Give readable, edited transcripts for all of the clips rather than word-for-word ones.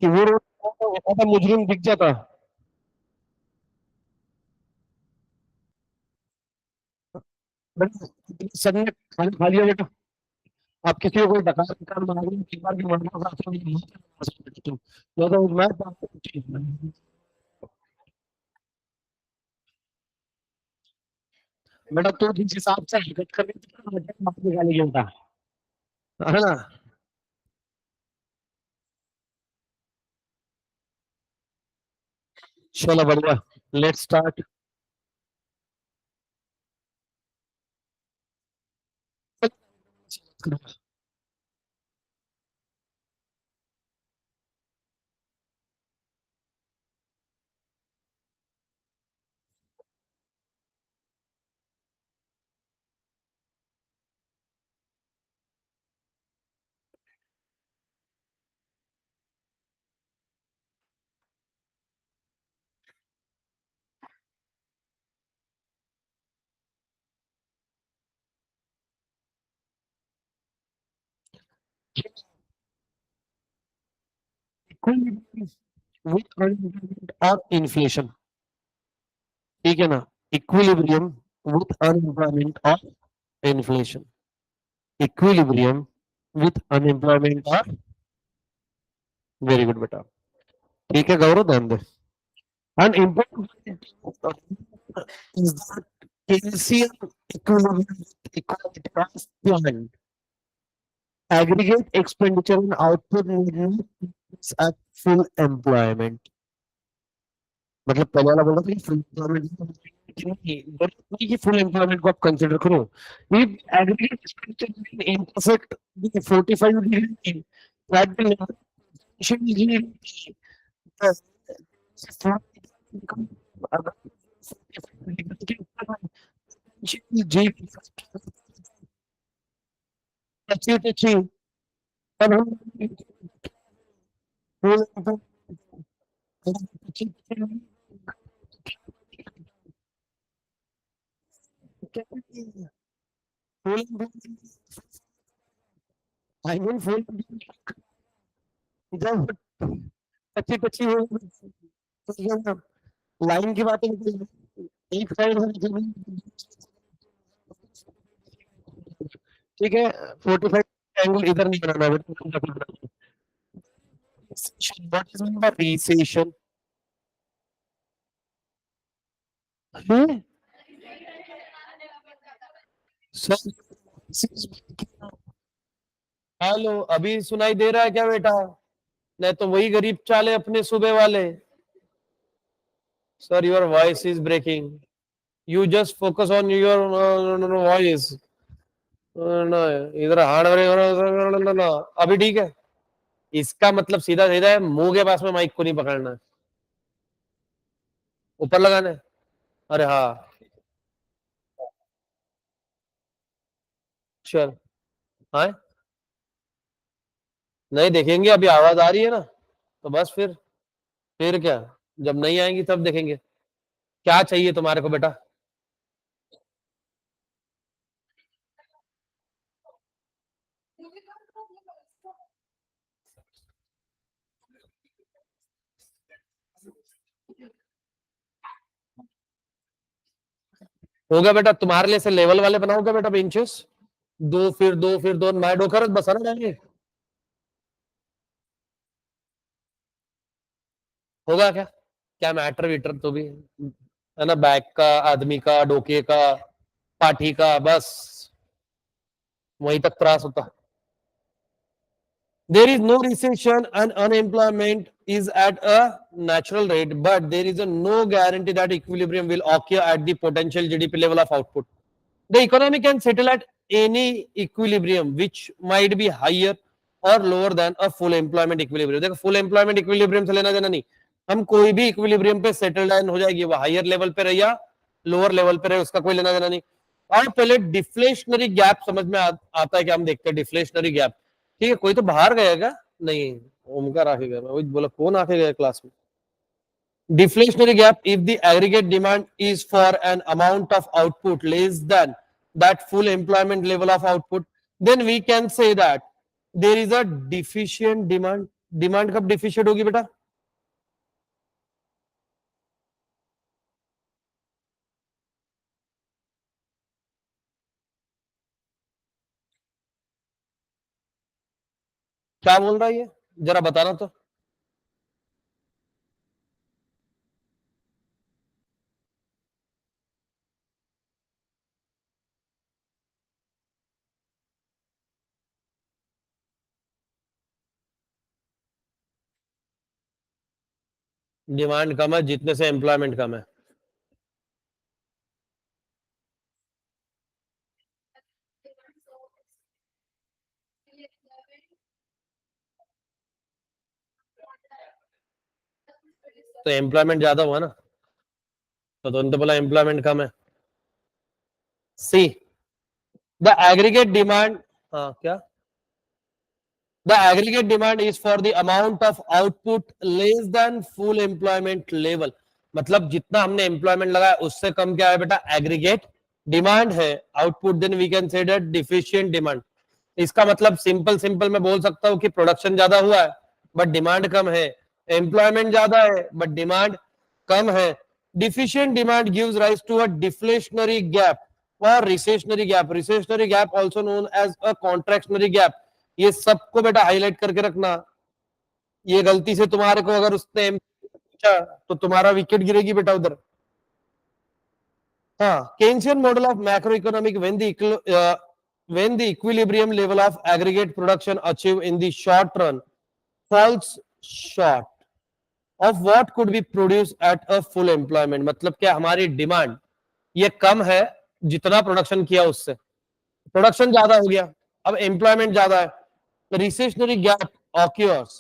कि वो रोड मुजरिम दिख जाता। सर ने खाना खा लिया बेटा। आप किसी को कोई डकार डकार मार रहे हैं, एक बार भी मरना का तो नहीं मार सकते तुम। तो मैं बेटा तो जिस हिसाब से हरकत कर रही थी मार निकालेगी बेटा, है ना। चलो बढ़िया, लेट्स स्टार्ट। विथ अनएम्प्लॉयमेंट और इन्फ्लेशन, ठीक है ना। इक्विलिब्रियम विथ अनएम्प्लॉयमेंट और इन्फ्लेशन, इक्विलिब्रियम विथ अनएम्प्लॉयमेंट और, वेरी गुड बेटा। ठीक है गौरव, ध्यान दे। An important is that Keynesian equilibrium equality of demand. Aggregate expenditure and output need not increase at full employment. मतलब पहले वाला बोला था कि फुल एम्प्लॉयमेंट की फुल एम्प्लॉयमेंट को आप कंसिडर करो। ये aggregate expenditure in perfect 45 degree that will जी अच्छी अच्छी, तब हम full आई मीन फुल जब अच्छी अच्छी लाइन की बात है, एक साइड ठीक है। 45 एंगल इधर नहीं बनाना है। What is meant by recession? है सर। हेलो, अभी सुनाई दे रहा है क्या बेटा? नहीं तो वही गरीब चाले अपने सुबह वाले। Sir your voice is breaking, you just focus on your voice. इधर हार्ड, अभी ठीक है। इसका मतलब सीधा सीधा है, मुंह के पास में माइक को नहीं पकड़ना है, ऊपर लगाना है। अरे हाँ, चल। हाँ, नहीं देखेंगे, अभी आवाज आ रही है ना, तो बस फिर क्या, जब नहीं आएंगी तब देखेंगे। क्या चाहिए तुम्हारे को बेटा? होगा बेटा, तुम्हारे लिए से लेवल वाले बनाओगे बेटा बेंचेस, दो फिर दो फिर दो, मैं डोकर बस ना जाएंगे। होगा क्या? क्या मैटर वीटर तो भी है ना, बैक का, आदमी का, डोके का, पाठी का, बस वहीं तक त्रास होता। There is no recession and unemployment is at a natural rate, but there is a no guarantee that equilibrium will occur at the potential GDP level of output. The economy can settle at any equilibrium which might be higher or lower than a full employment equilibrium. देखो full employment equilibrium से लेना देना नहीं, हम कोई भी equilibrium पे settle down हो जाएगी, वो higher level पे रहे या lower level पे रहे, उसका कोई लेना देना नहीं। और पहले डिफ्लेशनरी गैप समझ में आता है कि हम देखते हैं डिफ्लेशनरी गैप। ठीक है, कोई तो बाहर गया क्या? नहीं, ओमकार आके गया, मैं वही बोला कौन आके गया क्लास में। Deflationary gap, if the aggregate demand is for an amount of output less than that full employment level of output, then we can say that there is a deficient demand. Demand कब deficient होगी बेटा? क्या बोल रहा है ये, जरा बताना तो। डिमांड कम है जितने से एम्प्लॉयमेंट कम है। तो एम्प्लॉयमेंट ज्यादा हुआ ना, तो तुमने तो बोला एम्प्लॉयमेंट कम है। सी द एग्रीगेट डिमांड, हाँ क्या, the aggregate demand is for the amount of output less than full employment level. मतलब जितना हमने एम्प्लॉयमेंट लगाया उससे कम क्या है बेटा, एग्रीगेट डिमांड है। Output then we can say that deficient demand. इसका मतलब सिंपल सिंपल मैं बोल सकता हूं कि प्रोडक्शन ज्यादा हुआ है बट डिमांड कम है, एम्प्लॉयमेंट ज्यादा है बट डिमांड कम है। Deficient demand gives rise to a deflationary gap और recessionary gap. Recessionary gap also known as a contractionary gap. ये सबको बेटा हाईलाइट करके रखना। ये गलती से तुम्हारे को अगर उसने पूछा तो तुम्हारा विकेट गिरेगी बेटा उधर। हाँ, Keynesian model of macroeconomic when the equilibrium level of aggregate production achieved in the short run falls short of what could be produced at a full employment। मतलब क्या, हमारी डिमांड ये कम है जितना प्रोडक्शन किया उससे, प्रोडक्शन ज्यादा हो गया, अब एम्प्लॉयमेंट ज्यादा है। Recessionary gap occurs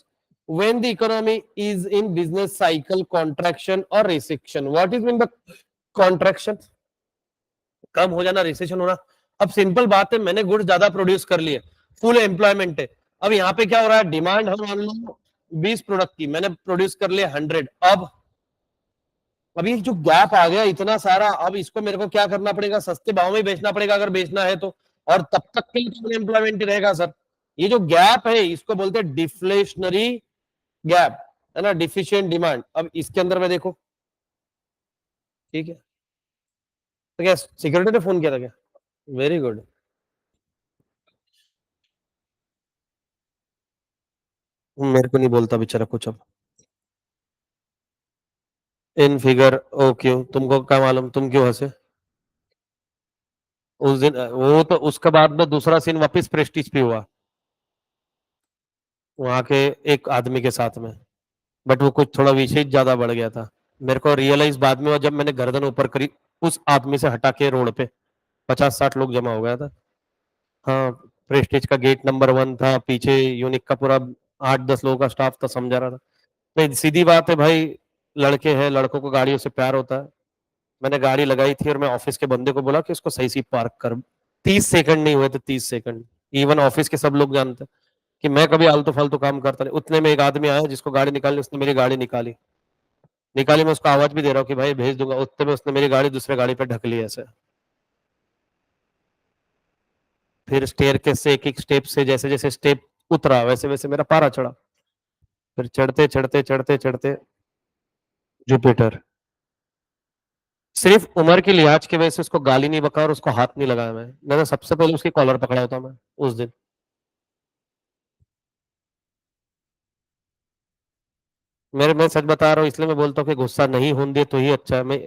when the economy is in business cycle contraction or recession। what is mean by contraction? कम हो जाना, रिसेशन होना। अब सिंपल बात है, मैंने गुड्स ज्यादा प्रोड्यूस कर लिए, फुल एम्प्लॉयमेंट है। अब यहाँ पे क्या हो रहा है, डिमांड है मान लो 20 प्रोडक्ट की, मैंने प्रोड्यूस कर लिए 100। अब अभी जो गैप आ गया इतना सारा, अब इसको मेरे को क्या करना पड़ेगा, सस्ते भाव में बेचना पड़ेगा अगर बेचना है तो। और तब तक के लिए तो एम्प्लॉयमेंट ही रहेगा सर। ये जो गैप है इसको बोलते हैं डिफ्लेशनरी गैप, है ना, डिफिशियंट डिमांड। अब इसके अंदर में देखो, ठीक है, तो क्या सिक्योरिटी ने फोन किया था क्या? Very good. मेरे को नहीं बोलता बेचारा कुछ अब। इन फिगर, ओ क्यों, तुमको क्या मालूम, तुम क्यों हंसे? उस दिन वो तो उसके बाद में दूसरा सीन वापस प्रेस्टीज पे हुआ, वहां के एक आदमी के साथ में। बट वो कुछ थोड़ा विषय ज्यादा बढ़ गया था। मेरे को रियलाइज बाद में हुआ जब मैंने गर्दन ऊपर करी, उस आदमी से हटा के रोड पे 50-60 लोग जमा हो गया था। हाँ, प्रेस्टीज का गेट नंबर 1 था, पीछे यूनिक का पूरा 8-10 लोगों का स्टाफ था, समझा रहा था। नहीं, सीधी बात है भाई, लड़के हैं, लड़कों को गाड़ियों से प्यार होता है। मैंने गाड़ी लगाई थी और मैं ऑफिस के बंदे को बोला कि उसको सही सी पार्क कर। 30 सेकंड नहीं हुए थे, 30 सेकंड। इवन ऑफिस के सब लोग जानते हैं कि मैं कभी आलतू फालतू काम करता नहीं। उतने में एक आदमी आया जिसको गाड़ी निकालनी, उसने मेरी गाड़ी निकाली। निकाली, मैं उसको आवाज भी दे रहा हूँ कि भाई भेज दूंगा, उतने में उसने मेरी गाड़ी दूसरे गाड़ी पे ढक ली ऐसे। फिर स्टेयर केस से एक एक स्टेप से, जैसे जैसे स्टेप उतरा वैसे वैसे मेरा पारा चढ़ा। फिर चढ़ते चढ़ते चढ़ते चढ़ते जुपिटर। सिर्फ उम्र की लिहाज की वजह से उसको गाली नहीं बका और उसको हाथ नहीं लगाया। मैं तो सबसे पहले उसकी कॉलर पकड़ा होता मैं उस दिन। मैं सच बता रहा हूँ, इसलिए मैं बोलता हूँ कि गुस्सा नहीं होने दे तो ही अच्छा है। मैं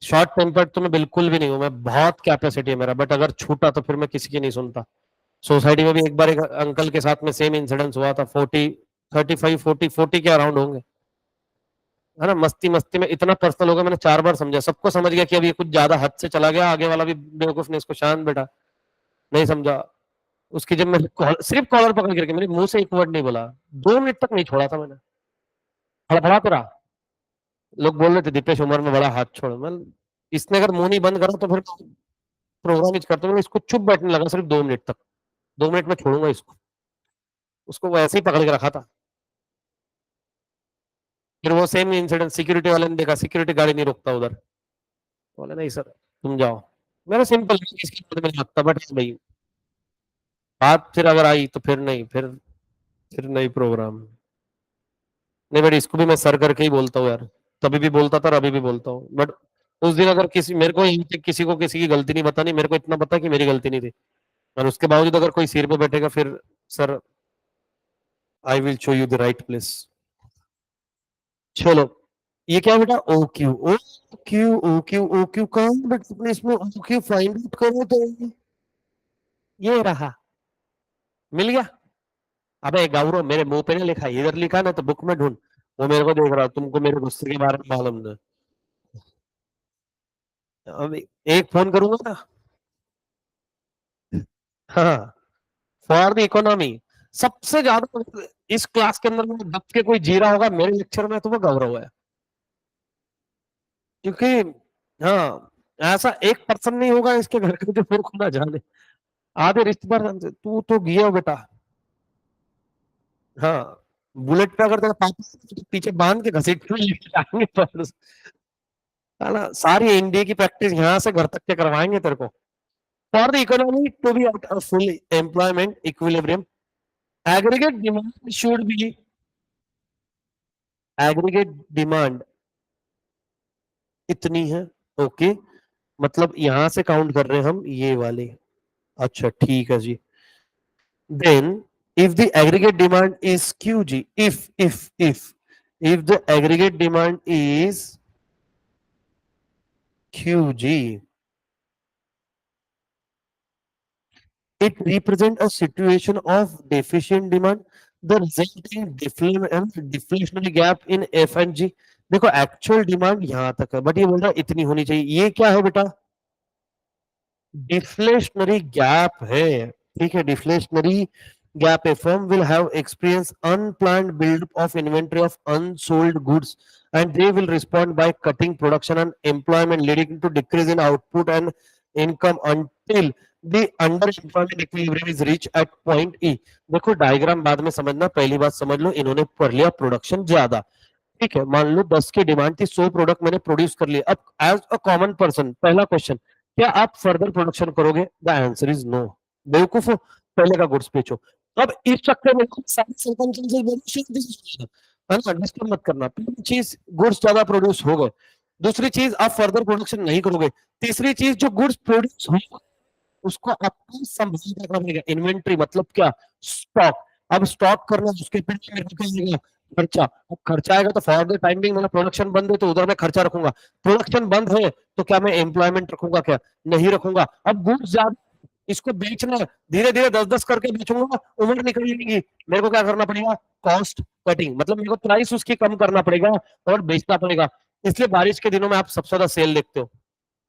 शॉर्ट टेम्पर्ड तो मैं बिल्कुल भी नहीं हूँ, मैं बहुत कैपेसिटी है मेरा, बट अगर छूटा तो फिर मैं किसी की नहीं सुनता। सोसाइटी में भी एक बार एक अंकल के साथ में सेम इंसिडेंस हुआ था। 35 40 के अराउंड होंगे, है ना, मस्ती मस्ती में इतना पर्सनल हो गया, मैंने 4 बार समझा, सबको समझ गया कि अब ये कुछ ज्यादा हद से चला गया। आगे वाला भी बेवकूफ ने इसको, शांत बेटा, नहीं समझा। उसकी जब मैं सिर्फ कॉलर पकड़ करके, मेरे मुंह से एक वर्ड नहीं बोला, 2 मिनट तक नहीं छोड़ा था मैंने। फड़फड़ाते रहा। लोग बोल रहे थे दीपेश उम्र में बड़ा, हाथ छोड़। मैं, इसने अगर मुंह नहीं बंद करा तो फिर प्रोग्राम ही करते। मैंने इसको चुप बैठने लगा सिर्फ 2 मिनट तक। 2 मिनट में छोड़ूंगा इसको। उसको वैसे ही पकड़ के रखा था। फिर वो सेम इंसिडेंट सिक्योरिटी वाले ने देखा, सिक्योरिटी गाड़ी नहीं रोकता उधर। बोले नहीं सर, तुम जाओ। मेरा सिंपल, इसकी बात में नहीं लगता, बट भाई बात फिर अगर आई तो फिर नहीं, फिर नहीं प्रोग्राम। नहीं बट इसको भी मैं सर करके ही बोलता हूँ यार, तभी भी बोलता था और अभी भी बोलता हूँ, बट उस दिन अगर किसी मेरे को यहाँ पे किसी को किसी की गलती नहीं बतानी, मेरे को इतना पता कि मेरी गलती नहीं थी, और उसके बावजूद अगर कोई सिर पे बैठेगा फिर sir, I will show you the right place. चलो, ये क्या बेटा, O Q, O Q, O Q, O Q कहाँ है बेटा, अपने इसमें ओ क्यू फाइंड आउट करो तो, ये रहा, मिल गया। अबे गौरव, मेरे मुंह पे नहीं लिखा, इधर लिखा ना तो बुक में ढूंढ, वो मेरे को देख रहा, तुमको मेरे गुस्से के बारे में मालूम नहीं। अभी एक फोन करूंगा ना। हाँ, फॉर द इकोनॉमी, सबसे ज्यादा इस क्लास के अंदर में दब के कोई जी रहा होगा मेरे लेक्चर में तो वो गौरव है, क्योंकि हाँ, ऐसा एक पर्सन नहीं होगा इसके घर का जो मेरे को ना जाने, आधे रिश्तेदार जानते। तू तो गया हो बेटा। हाँ, बुलेट पे अगर तेरा पापा तो पीछे बांध के घसीट के लेके जाएंगे पर साला सारी एनडीए की प्रैक्टिस यहाँ से घर तक के करवाएंगे तेरे को। For the economy to be at a full employment equilibrium, aggregate demand should be, aggregate demand इतनी है, ओके, मतलब यहां से काउंट कर रहे हैं हम ये वाले, अच्छा ठीक है जी। Then if the aggregate demand is qg, if the aggregate demand is qg, it represents a situation of deficient demand, the resulting deflationary gap in f and g। देखो एक्चुअल डिमांड यहां तक है बट ये बोल रहा है इतनी होनी चाहिए, ये क्या है बेटा, डिफ्लेशनरी गैप है, ठीक है, deflationary gap, a firm will have experienced unplanned buildup of inventory of unsold goods and they will respond by cutting production and employment leading to decrease in output and income until the underemployment equilibrium is reached at point E। देखो diagram बाद में समझना, पहली बात समझ लो, इन्होंने पढ़ लिया प्रोडक्शन ज्यादा, ठीक है, मान लो 10 की डिमांड थी, 100 प्रोडक्ट मैंने प्रोड्यूस कर लिए, अब एज अ कॉमन पर्सन पहला क्वेश्चन, क्या आप फर्दर प्रोडक्शन करोगे, द आंसर इज नो, बेवकूफ हो, पहले का गुड्स बेचो। अब इस चक्कर में है ना, डिस्टर्ब मत करना, पहली चीज गुड्स ज्यादा प्रोड्यूस हो गए, दूसरी चीज आप फर्दर प्रोडक्शन नहीं करोगे, तीसरी चीज जो गुड्स प्रोड्यूस हो उसको आपको संभाल के रखना पड़ेगा, इन्वेंट्री मतलब क्या, स्टॉक, अब स्टॉक करना उसके पीछे मेरे को क्या आएगा, खर्चा, अब खर्चा आएगा तो फॉर द टाइम बिंग मेरा प्रोडक्शन बंद है तो उधर मैं खर्चा रखूंगा, प्रोडक्शन बंद है तो क्या मैं एम्प्लॉयमेंट रखूंगा, क्या नहीं रखूंगा, अब गुड्स ज्यादा, इसको बेचना, धीरे धीरे 10-10 करके बेचूंगा, उम्र निकल जाएगी, मेरे को क्या करना पड़ेगा, कॉस्ट कटिंग, मतलब मेरे को प्राइस उसकी कम करना पड़ेगा और बेचना पड़ेगा, इसलिए बारिश के दिनों में आप सबसे ज्यादा सेल देखते हो,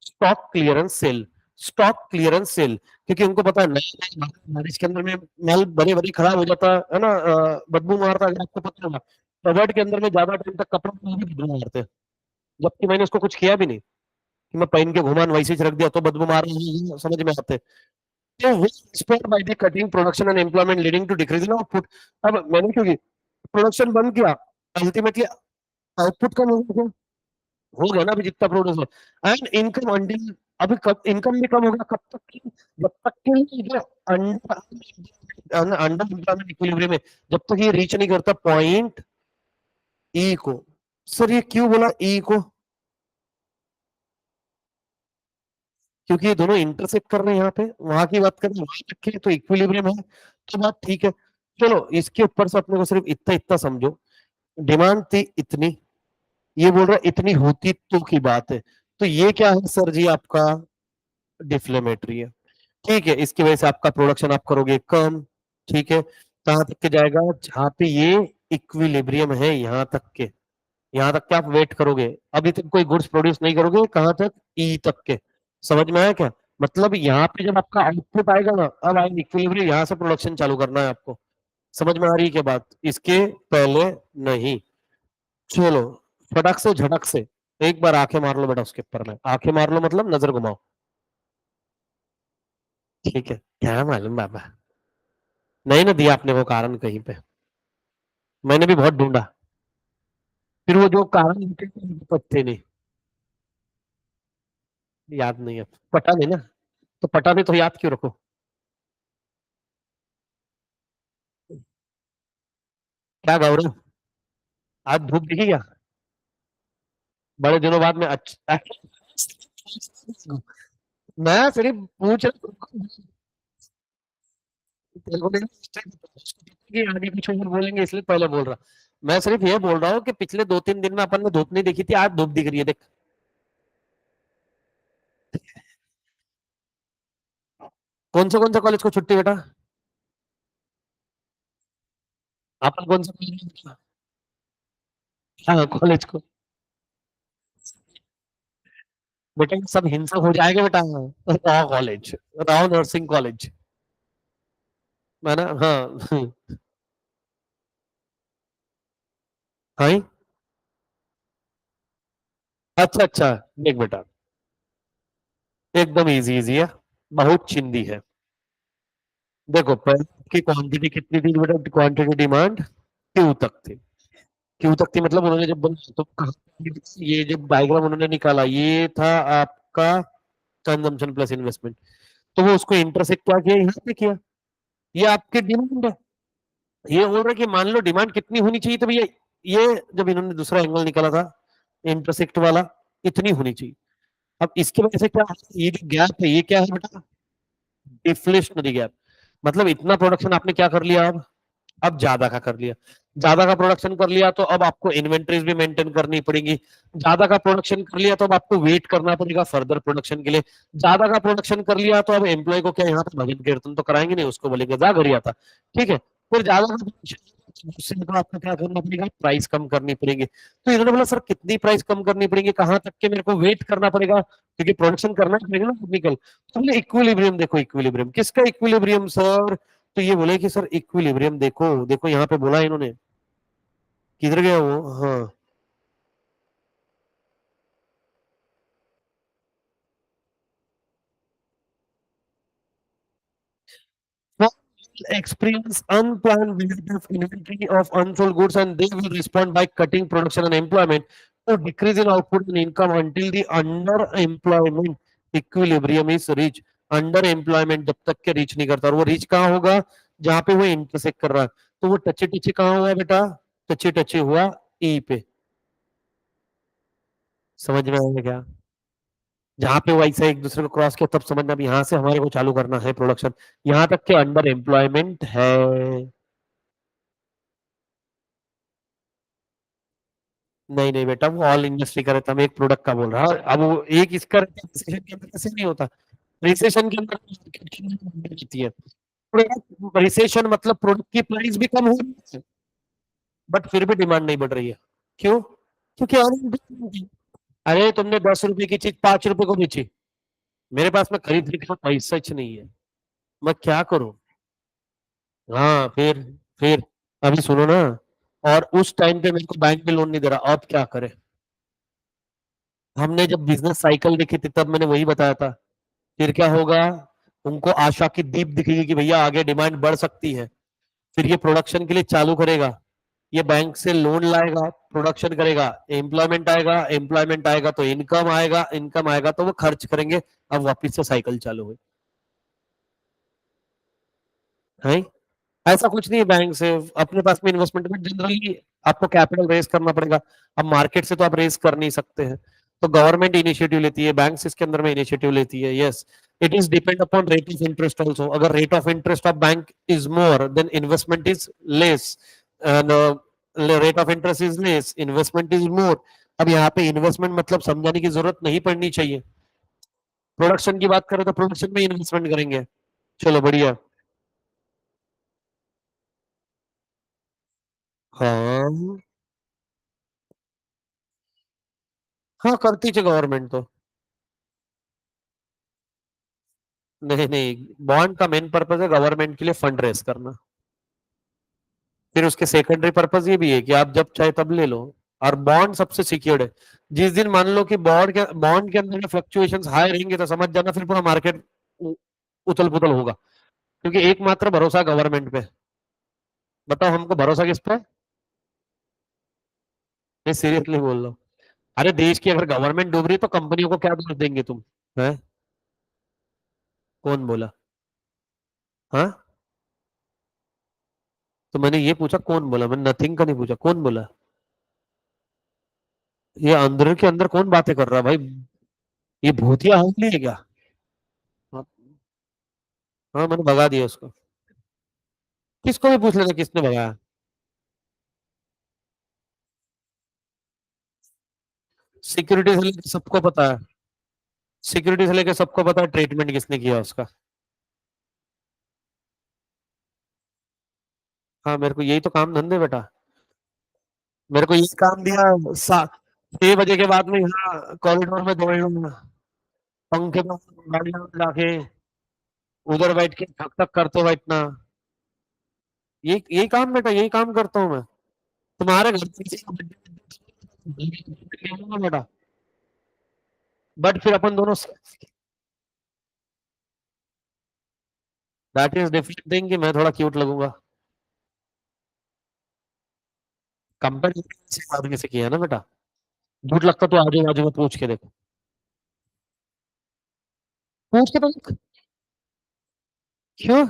stock clearance sale, stock clearance sale, क्योंकि उनको पता है नए नए बारिश के अंदर में माल बने बने खराब हो जाता है ना, बदबू मारता है, अगर आपको पता होगा कबर्ड के अंदर में ज्यादा टाइम तक कपड़ा भी बदबू मारते हैं, जबकि मैंने उसको कुछ किया भी नहीं, कि मैं पहन के घुमान वैसे ही रख दिया तो बदबू मार रही है, समझ में आते, तो export by the cutting production and employment leading to decrease in output. अब मैंने क्योंकि प्रोडक्शन बंद किया, अल्टीमेटली आउटपुट कम हो गया ना, अभी जितना प्रोड्यूस हो, एंड इनकम अंडिल, अभी कब इनकम भी कम होगा, कब तक की, जब तक कि जो अंडर अंडर एम्प्लॉयमेंट इक्विलिब्रियम में जब तक ये रीच नहीं करता पॉइंट ई को। सर ये क्यों बोला ई को, क्योंकि ये दोनों इंटरसेक्ट कर रहे हैं यहाँ पे, वहां की बात करें वहां तक के तो इक्विलिब्रियम है, तो बात ठीक है। चलो इसके ऊपर से अपने को सिर्फ इतना इतना समझो, डिमांड थी इतनी, ये बोल रहा है इतनी होती तो की बात है, तो ये क्या है सर जी, आपका डिफ्लेमेटरी है, ठीक है, इसकी वजह से आपका प्रोडक्शन आप करोगे कम, ठीक है, कहां तक के जाएगा, जहां पे ये इक्विलिब्रियम है यहां तक के, यहां तक के आप वेट करोगे, अभी तक कोई गुड्स प्रोड्यूस नहीं करोगे, कहां तक, ई तक के, समझ में आया क्या, मतलब यहाँ पे जब आपका आउटपुट आएगा ना, अब आए इक्विलिब्रियम, यहाँ से प्रोडक्शन चालू करना है आपको, समझ में आ रही है क्या बात, इसके पहले नहीं। चलो, फटक से झटक से एक बार आंखें मार लो बेटा, उसके ऊपर में आंखें मार लो मतलब नजर घुमाओ, ठीक है, क्या मालूम बाबा, नहीं ना दिया आपने वो कारण कहीं पे, मैंने भी बहुत ढूंढा, फिर वो जो कारण लिखे थे, उनको पत्ते नहीं, याद नहीं है, पता नहीं ना, तो पता नहीं तो याद क्यों रखो, क्या गौरव, आज धूप दिखी क्या? बड़े दिनों बाद में अच्छा। मैं सिर्फ पूछ रहा हूँ, तेरे को कि आगे कुछ और बोलेंगे इसलिए पहले बोल रहा। मैं सिर्फ ये बोल रहा हूँ कि पिछले 2-3 दिन में अपन ने धूप नहीं देखी थी, आज धूप दिख रही है देख। कौन सा कॉलेज को छुट्टी बेटा? अपन कौन सा कॉलेज? हाँ कॉलेज को। बेटा ये सब हिंसा हो जाएगा बेटा। Rao college, Rao nursing college, है ना? हाँ। हाँ। अच्छा अच्छा। देख बेटा, एकदम इजी इजी है, बहुत चिंदी है। देखो पहले की क्वांटिटी कितनी थी बेटा? क्वांटिटी डिमांड क्यू तक थी। क्यू तक थी मतलब उन्होंने जब तो ये जब डायग्राम उन्होंने निकाला ये था आपका कंजम्पशन प्लस इन्वेस्टमेंट। तो वो उसको इंटरसेक्ट क्या किया, यहाँ पे किया। ये आपके डिमांड है। ये बोल रहा है कि मान लो डिमांड कितनी होनी चाहिए, तो भैया ये जब इन्होंने दूसरा एंगल निकाला था इंटरसेक्ट वाला, इतनी होनी चाहिए। अब इसकी वजह से क्या है, ये जो गैप है ये क्या है बेटा? Deflationary gap. मतलब इतना प्रोडक्शन आपने क्या कर लिया, अब ज्यादा का कर लिया। ज्यादा का प्रोडक्शन कर लिया तो अब आपको इन्वेंटरीज भी मेंटेन करनी पड़ेगी। ज्यादा का प्रोडक्शन कर लिया तो अब आपको वेट करना पड़ेगा फर्दर प्रोडक्शन के लिए। ज्यादा का प्रोडक्शन कर लिया तो अब एम्प्लॉय को क्या यहाँ पे भजन कीर्तन तो कराएंगे नहीं, उसको बोलेंगे जा घर आता। ठीक है। फिर ज्यादा का production, उससे तो आपको क्या करना पड़ेगा, प्राइस कम करनी पड़ेगी। तो इन्होंने बोला सर कितनी प्राइस कम करनी पड़ेगी, कहाँ तक के मेरे को वेट करना पड़ेगा, क्योंकि प्रोडक्शन करना ही पड़ेगा ना टेक्निकल। तो हमने इक्विलिब्रियम देखो, इक्विलिब्रियम किसका इक्विलिब्रियम सर? तो ये बोले कि सर इक्विलिब्रियम देखो, देखो यहाँ पे बोला इन्होंने, किधर गया वो? हाँ। Experience unplanned buildup of inventory of unsold goods and they will respond by cutting production and employment to decrease in output and income until the underemployment equilibrium is reached. Under employment जब तक के reach नहीं करता, और वो reach कहाँ होगा? जहां पे वो इंटरसेक्ट कर रहा है। तो वो टचे टचे कहाँ हुआ बेटा? टचे टचे हुआ ई पे। समझ में आया क्या? जहां पे वैसे एक दूसरे को क्रॉस किया तब समझना भी यहाँ से हमारे को चालू करना है प्रोडक्शन। यहाँ तक के अंडर एम्प्लॉयमेंट है। नहीं नहीं बेटा, वो ऑल इंडस्ट्री का रहता है, मैं एक प्रोडक्ट का बोल रहा हूँ। अब वो एक इसका रहता है, रिसेशन के अंदर कैसे नहीं होता? रिसेशन के अंदर मार्केट की डिमांड रहती है। प्रोडक्ट रिसेशन मतलब प्रोडक्ट की प्राइस भी कम हो रही है, बट फिर भी डिमांड नहीं बढ़ रही है। क्यों? क्योंकि अरे तुमने 10 रुपए की चीज 5 रुपए को बेची, मेरे पास में खरीदने का पैसा ही नहीं है, मैं क्या करूं? हाँ फिर अभी सुनो ना। और उस टाइम पे मेरे को बैंक में लोन नहीं दे रहा, अब क्या करे? हमने जब बिजनेस साइकिल देखी थी तब मैंने वही बताया था। फिर क्या होगा? उनको आशा की दीप दिखेगी कि भैया आगे डिमांड बढ़ सकती है। फिर ये प्रोडक्शन के लिए चालू करेगा, ये बैंक से लोन लाएगा, प्रोडक्शन करेगा, एम्प्लॉयमेंट आएगा, एम्प्लॉयमेंट आएगा तो इनकम आएगा, इनकम आएगा तो वो खर्च करेंगे। अब वापिस से साइकिल चालू हुई है। ऐसा कुछ नहीं है, बैंक से अपने पास में इन्वेस्टमेंट में जनरली आपको कैपिटल रेज करना पड़ेगा। अब मार्केट से तो आप रेज कर नहीं सकते हैं, तो गवर्नमेंट इनिशिएटिव लेती है, बैंक इसके अंदर में इनिशिएटिव लेती है। Yes, it is depend upon rate of interest also. अगर rate of interest of bank is more than investment is less, and rate of interest is less investment is more. अब यहाँ पे investment मतलब समझाने की जरूरत नहीं पड़नी चाहिए। प्रोडक्शन की बात करें तो प्रोडक्शन में इन्वेस्टमेंट करेंगे। चलो बढ़िया। हाँ हाँ, करती है गवर्नमेंट तो। नहीं नहीं, बॉन्ड का मेन पर्पज है गवर्नमेंट के लिए फंड रेस करना। फिर उसके सेकेंडरी पर्पज ये भी है कि आप जब चाहे तब ले लो। और बॉन्ड सबसे सिक्योर्ड है। जिस दिन मान लो कि बॉन्ड के अंदर फ्लक्चुएशंस हाई रहेंगे तो समझ जाना फिर पूरा मार्केट उथल पुथल होगा। क्योंकि एकमात्र भरोसा गवर्नमेंट पे। बताओ हमको भरोसा किस पे? मैं सीरियसली बोल रहा हूँ। अरे देश की अगर गवर्नमेंट डूब रही है तो कंपनियों को क्या दोष देंगे तुम? है? कौन बोला? हाँ, तो मैंने ये पूछा कौन बोला, मैंने नथिंग का नहीं पूछा, कौन बोला? ये अंदर के अंदर कौन बातें कर रहा है भाई? ये भूतिया हम नहीं है क्या? हाँ। हाँ, मैंने भगा दिया उसको। किसको भी पूछ लेना किसने भगाया। सिक्योरिटी से लेकर सबको पता है। सिक्योरिटी से लेकर सबको पता है ट्रीटमेंट किसने किया उसका। हाँ, मेरे को यही तो काम धंधे बेटा। मेरे को यही काम दिया। 6 बजे के बाद में यहाँ कॉरिडोर में दौड़ना, पंखे में गाड़ियां लाके उधर बैठ के थक थक करते बैठना। यही काम बेटा, यही काम करता हूँ मैं। तुम्हारे घर पे किसी का birthday बेटा, बट फिर अपन दोनों, दैट इज डिफरेंट थिंग कि मैं थोड़ा क्यूट लगूंगा। कंपेयर आदमी से किया ना बेटा। झूठ लगता तो आजू बाजू में पूछ के देखो। पूछ के तो देख। क्यों?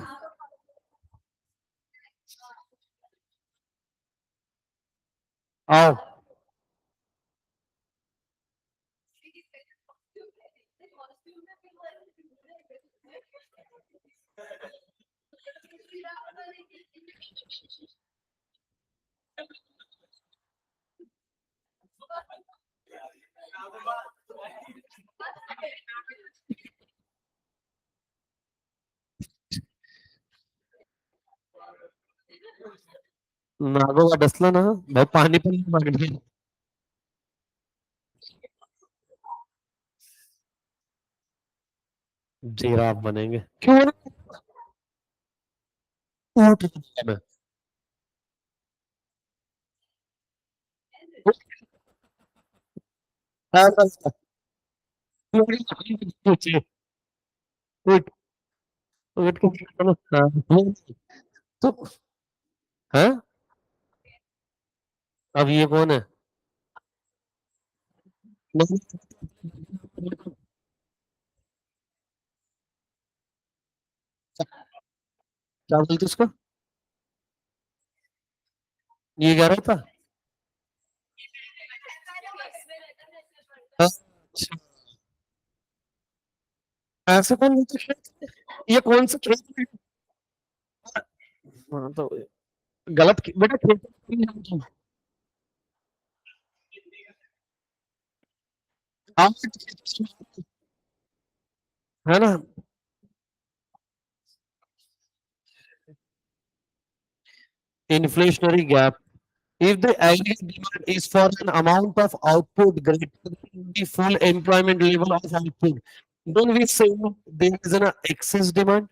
आओ। नागो का डसला ना भाई, पानी पर नहीं मांग रही। जिराफ बनेंगे क्यों ना? ऊँट में। पूछिए। ऊँट। ऊँट को तो है। अब ये कौन है? नहीं, क्या बोलते उसको? ये कह रहा था। अच्छा, ऐसे कौन बोलते खेत? ये कौन सा खेत है? हाँ, तो गलत बेटा खेत। आप है ना? Inflationary gap, if the aggregate demand is for an amount of output greater than the full employment level of output, then we say there is an excess demand.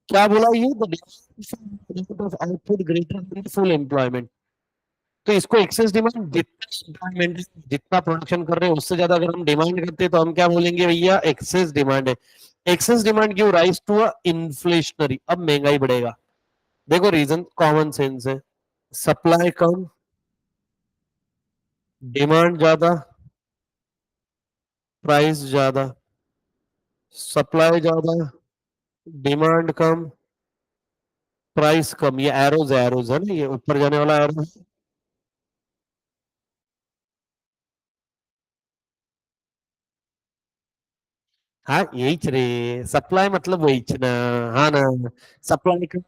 क्या बोला ये? The demand of output greater than the full employment. तो इसको excess demand, जितना employment जितना production कर रहे हैं उससे ज्यादा अगर हम डिमांड करते हैं तो हम क्या बोलेंगे भैया? एक्सेस डिमांड है। एक्सेस डिमांड क्यों? राइज टू अ इन्फ्लेशनरी, अब महंगाई बढ़ेगा। देखो रीजन कॉमन सेंस है। सप्लाई कम, डिमांड ज्यादा, प्राइस ज्यादा। सप्लाई ज्यादा, डिमांड कम, प्राइस कम। ये एरोज एरोज है ना, ये ऊपर जाने वाला एरो। हाँ यही रे, सप्लाई मतलब वही ना। हाँ ना, सप्लाई का।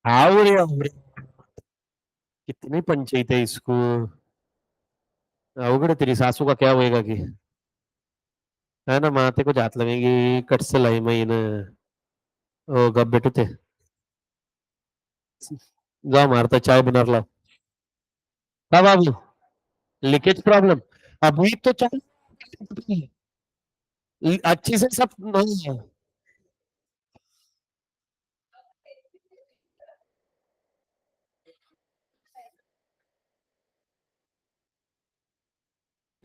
हाँ रे। कितनी पंचायत है इसको। अवगढ़ तेरी सासू का क्या होएगा कि, है ना, माते को जात लगेगी कट से लाई मई ने। ओ गप बेटू थे। जाओ मारता चाय बना ला। हाँ बाबू, लीकेज प्रॉब्लम अभी तो चल अच्छी से सब नहीं है।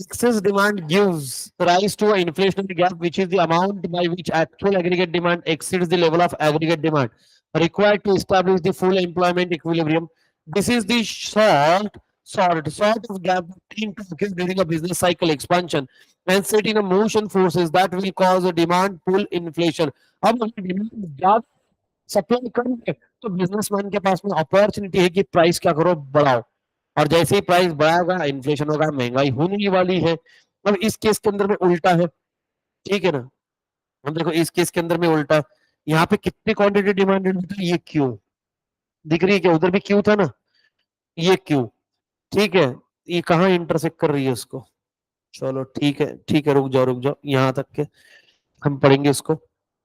Excess demand gives rise to an inflationary gap, which is the amount by which actual aggregate demand exceeds the level of aggregate demand required to establish the full employment equilibrium. This is the sort of gap between to occur during a business cycle expansion and set in a motion forces that will cause a demand pull inflation. अब demand ज्यादा, supply कम है, तो businessman के पास में opportunity है कि price क्या करो, बढ़ाओ। और जैसे ही प्राइस बढ़ाएगा इन्फ्लेशन होगा, महंगाई होने ही वाली है। अब इस केस के अंदर में उल्टा है, ठीक है ना। हम देखो इस केस के अंदर में उल्टा है, यहाँ पे कितनी क्वांटिटी डिमांडेड होती है, ये क्यू दिख रही है क्या, उधर भी क्यू था ना, ये क्यू, ठीक है। ये कहाँ इंटरसेक्ट कर रही है उसको, चलो ठीक है ठीक है, रुक जाओ यहाँ तक के हम पढ़ेंगे इसको।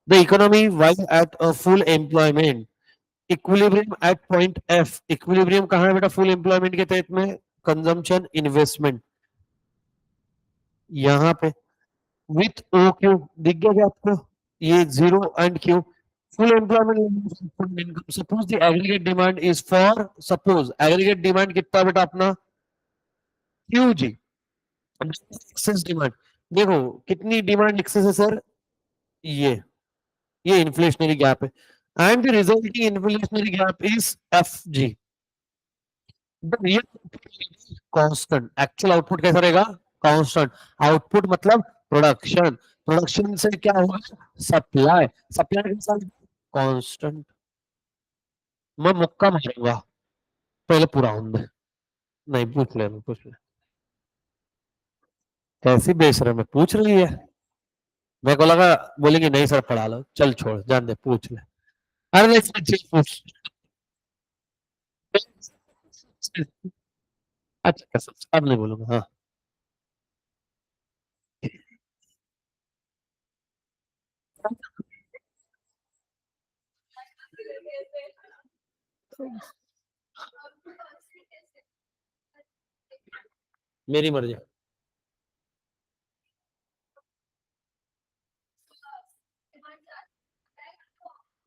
The economy wise eight a full employment, equilibrium at point F, equilibrium कहाँ है बेटा फुल एम्प्लॉयमेंट के तहत में, कंजम्पशन इन्वेस्टमेंट यहाँ पे, विथ ओ क्यू दिख गया क्या आपको, ये zero and Q, full employment income, suppose the aggregate demand is for, suppose aggregate demand कितना बेटा अपना, क्यू जी, एक्सेस डिमांड, देखो कितनी डिमांड एक्सेस है सर, ये ये इन्फ्लेशनरी गैप है, and the resulting inflationary gap is F G, the real constant, actual output कैसा रहेगा, कांस्टेंट, आउटपुट मतलब प्रोडक्शन, प्रोडक्शन से क्या होगा, सप्लाई, सप्लाई के साथ कांस्टेंट। मैं मुक्का मारूंगा, पहले पूरा होने, नहीं पूछ ले, पूछ ले, कैसी बेशरम है, पूछ रही है, मेरे को लगा बोलेंगे नहीं सर पढ़ा लो, चल छोड़ जान दे, पूछ ले, अरे नहीं सच्ची पूछ, अच्छा अब नहीं बोलूंगा, हाँ। मेरी मर्जी,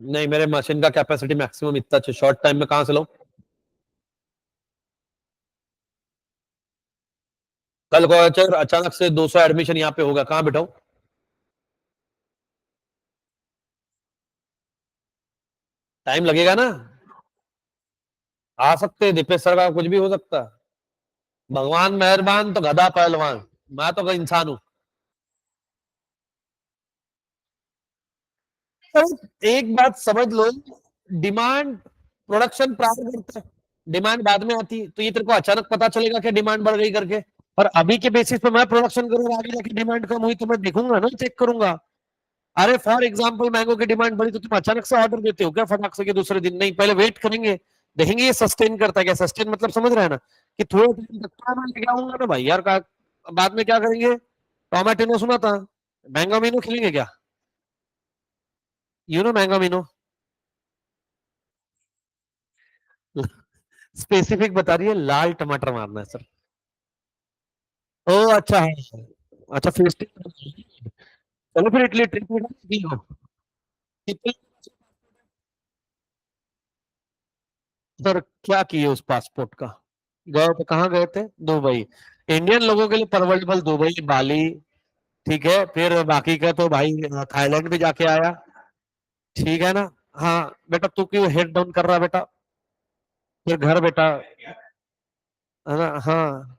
नहीं मेरे मशीन का कैपेसिटी मैक्सिमम इतना है, शॉर्ट टाइम में कहां से लो, कल को अचानक से 200 एडमिशन यहाँ पे होगा, कहाँ बैठाऊं, टाइम लगेगा ना, आ सकते हैं, दीपेश सर का कुछ भी हो सकता है, भगवान मेहरबान तो गधा पहलवान, मैं तो कोई इंसान हूं। तो एक बात समझ लो, डिमांड प्रोडक्शन प्रारंभ करता है, डिमांड बाद में आती है, तो ये तेरे को अचानक पता चलेगा कि डिमांड बढ़ गई करके, और अभी के बेसिस पे मैं प्रोडक्शन करूंगा, आगे जाके डिमांड कम हुई तो मैं देखूंगा ना, चेक करूंगा। अरे फॉर एग्जाम्पल मैंगो की डिमांड बढ़ी तो तुम अचानक से ऑर्डर देते हो क्या फटाक से, के दूसरे दिन नहीं, पहले वेट करेंगे, देखेंगे ये सस्टेन करता है क्या, सस्टेन मतलब समझ रहे हैं ना, कि थोड़े टाइम तक तो मैं लेके आऊंगा ना भाई यार का, बाद में क्या करेंगे, टोमेटिनो सुना था, मैंगो मीनो खिलेंगे क्या, यू नो मैंगो मीनो, स्पेसिफिक बता रही है, लाल टमाटर मारना है सर, ओ अच्छा है, अच्छा फेस्टिव, चलो फिर इटली ट्रिप हो, कितने सर क्या किए उस पासपोर्ट का, गए तो कहाँ गए थे, दुबई, इंडियन लोगों के लिए परवलेबल दुबई बाली, ठीक है, फिर बाकी का तो भाई थाईलैंड भी जाके आया, ठीक है ना। हाँ बेटा तू क्यों हेड डाउन कर रहा बेटा, फिर घर बेटा, है ना, हाँ,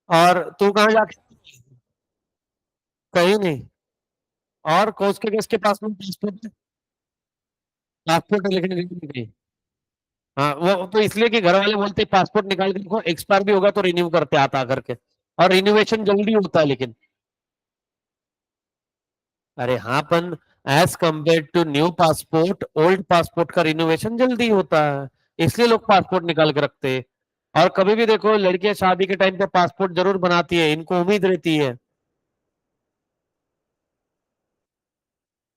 और तू कहाँ जाके, कहीं नहीं, और कोच के किसके पास में पासपोर्ट है, पासपोर्ट है लेकिन कहीं नहीं गई। हाँ वो तो इसलिए कि घर वाले बोलते पासपोर्ट निकाल के देखो, एक्सपायर भी होगा तो रिन्यू करते आता करके, और रिन्यूएशन जल्दी होता है लेकिन, अरे हाँ पन as compare to new passport, old passport का रिनोवेशन जल्दी होता है, इसलिए लोग पासपोर्ट निकाल के रखते हैं। और कभी भी देखो लड़कियां शादी के टाइम पे पासपोर्ट जरूर बनाती है, इनको उम्मीद रहती है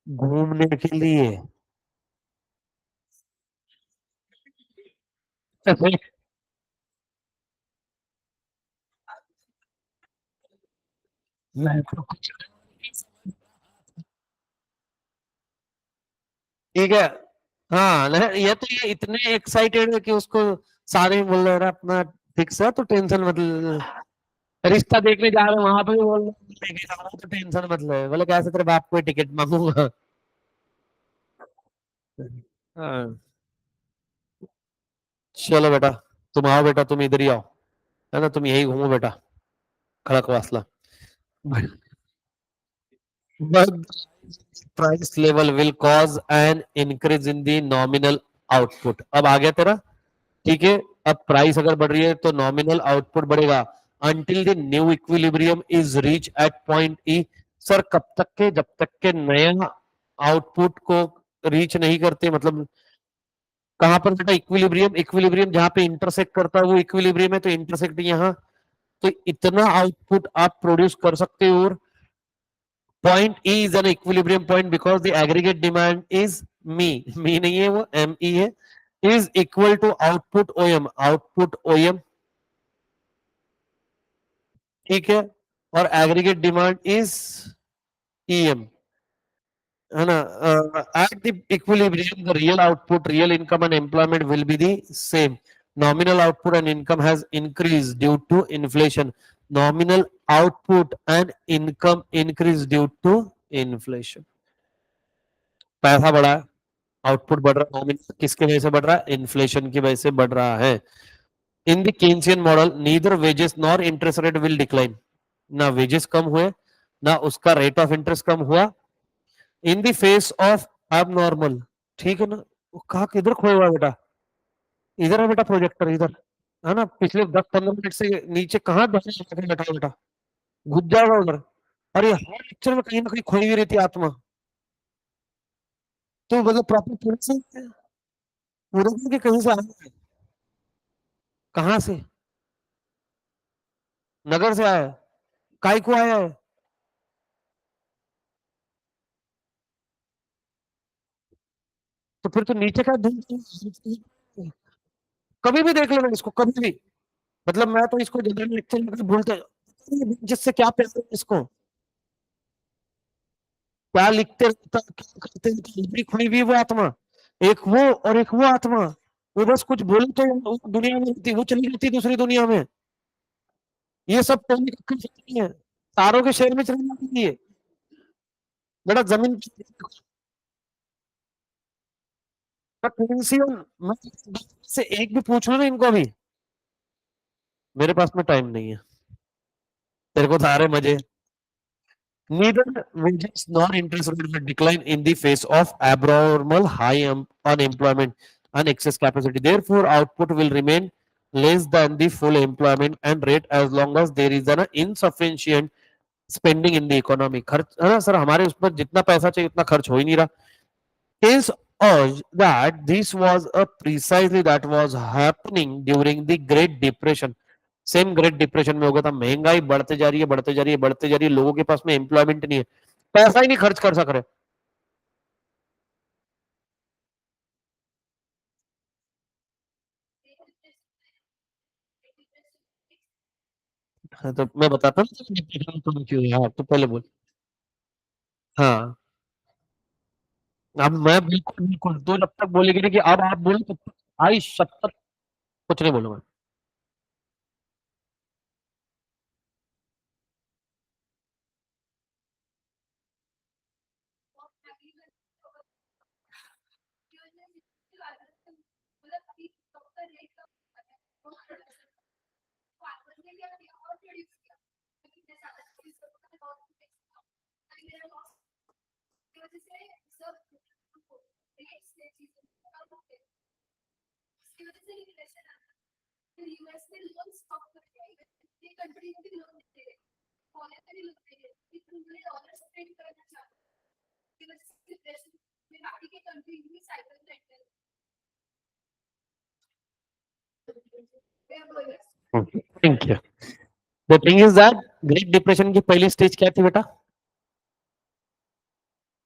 घूमने के लिए। मैं तो कुछ, ठीक है, हाँ ये तो ये इतने एक्साइटेड है कि उसको सारे बोल रहे हैं अपना फिक्स है तो टेंशन मतलब, रिश्ता देखने जा रहे हैं वहां पे भी बोल रहे हैं लेके जा रहा हूं तो टेंशन मत ले, बोले कैसे तेरे बाप को टिकट मांगूंगा। हाँ, चलो बेटा, तुम आओ बेटा, तुम इधर ही आओ, है ना, तुम यही घूमो बेटा, Khadakwasla, price level will cause an increase in the nominal output, अब आ गया तेरा, ठीक है। अब प्राइस अगर बढ़ रही है तो नॉमिनल आउटपुट बढ़ेगा until the new equilibrium is reach at point E. Sir कब तक के, जब तक के नया आउटपुट को रीच नहीं करते, मतलब कहां पर बेटा इक्विलिब्रियम, इक्विलिब्रियम जहां पे इंटरसेक्ट करता है वो इक्विलिब्रियम है, तो इंटरसेक्ट यहाँ, तो इतना आउटपुट आप प्रोड्यूस कर सकते हो। और point E is an equilibrium point because the aggregate demand is me नहीं है वो एम ई है, is equal to output O M, output O M, ठीक है, और aggregate demand is E M, है ना। At the equilibrium the real output, real income and employment will be the same. Nominal output and income has increased due to inflation. Nominal output and income increase due to inflation. पैसा बढ़ा है, output बढ़ रहा है, nominal किसके वजह से बढ़ रहा है, इन्फ्लेशन की वजह से बढ़ रहा है। In the Keynesian model neither wages nor interest rate will decline, ना वेजेस कम हुए ना उसका रेट ऑफ इंटरेस्ट कम हुआ। In the face of abnormal, ठीक है ना, वो कहा किधर खोया हुआ है बेटा, इधर है बेटा प्रोजेक्टर इधर, है ना, पिछले 10-15 मिनट से नीचे कहाँ बैठा बैठा बेटा, घुस जाएगा उधर। और ये हर लेक्चर में कहीं ना कहीं खोई हुई रहती है आत्मा, तो मतलब प्रॉपर पूरे के कहीं से आया है, कहाँ से, नगर से आया है, काय को आया है, तो फिर तो नीचे का कभी भी देख लेना इसको, कभी भी, मतलब मैं तो इसको जनरल लेक्चर में भूलते जिससे क्या पैसे इसको क्या लिखते रहता क्या करते रहता, खुली हुई वो आत्मा, एक वो और एक वो आत्मा, वो बस कुछ बोले तो वो दुनिया में रहती, वो चली जाती दूसरी दुनिया में। ये सब पहले का कुछ नहीं है, तारों के शहर में चली जाती है बेटा, जमीन मैं से एक भी पूछ लो ना इनको अभी, मेरे पास में टाइम नहीं है, तेरे को तो आ रहे मजे। Neither wages nor interest rate will decline in the face of abnormal high unemployment and excess capacity. Therefore, output will remain less than the full employment and rate as long as there is an insufficient spending in the economy. खर्च है ना sir, हमारे उस पर जितना पैसा चाहिए उतना खर्च हो ही नहीं रहा। Hence urged that this was a precisely that was happening during the Great Depression. Same great depression में हो गया था, महंगाई बढ़ते जा रही है, बढ़ते जा रही है, बढ़ते जा रही है, लोगों के पास में एम्प्लॉयमेंट नहीं है, पैसा ही नहीं खर्च कर सक रहे। हाँ, तो मैं बताता हूँ डिप्रेशन क्यों है, हाँ, तो पहले बोल। हाँ, अब मैं बिल्कुल बिल्कुल तो जब तक बोलेगी ना कि अब आप बोलो तब तक आई शब तक कुछ नहीं बोलूंगा। Thank you. The thing is that great depression की पहली स्टेज क्या थी बेटा,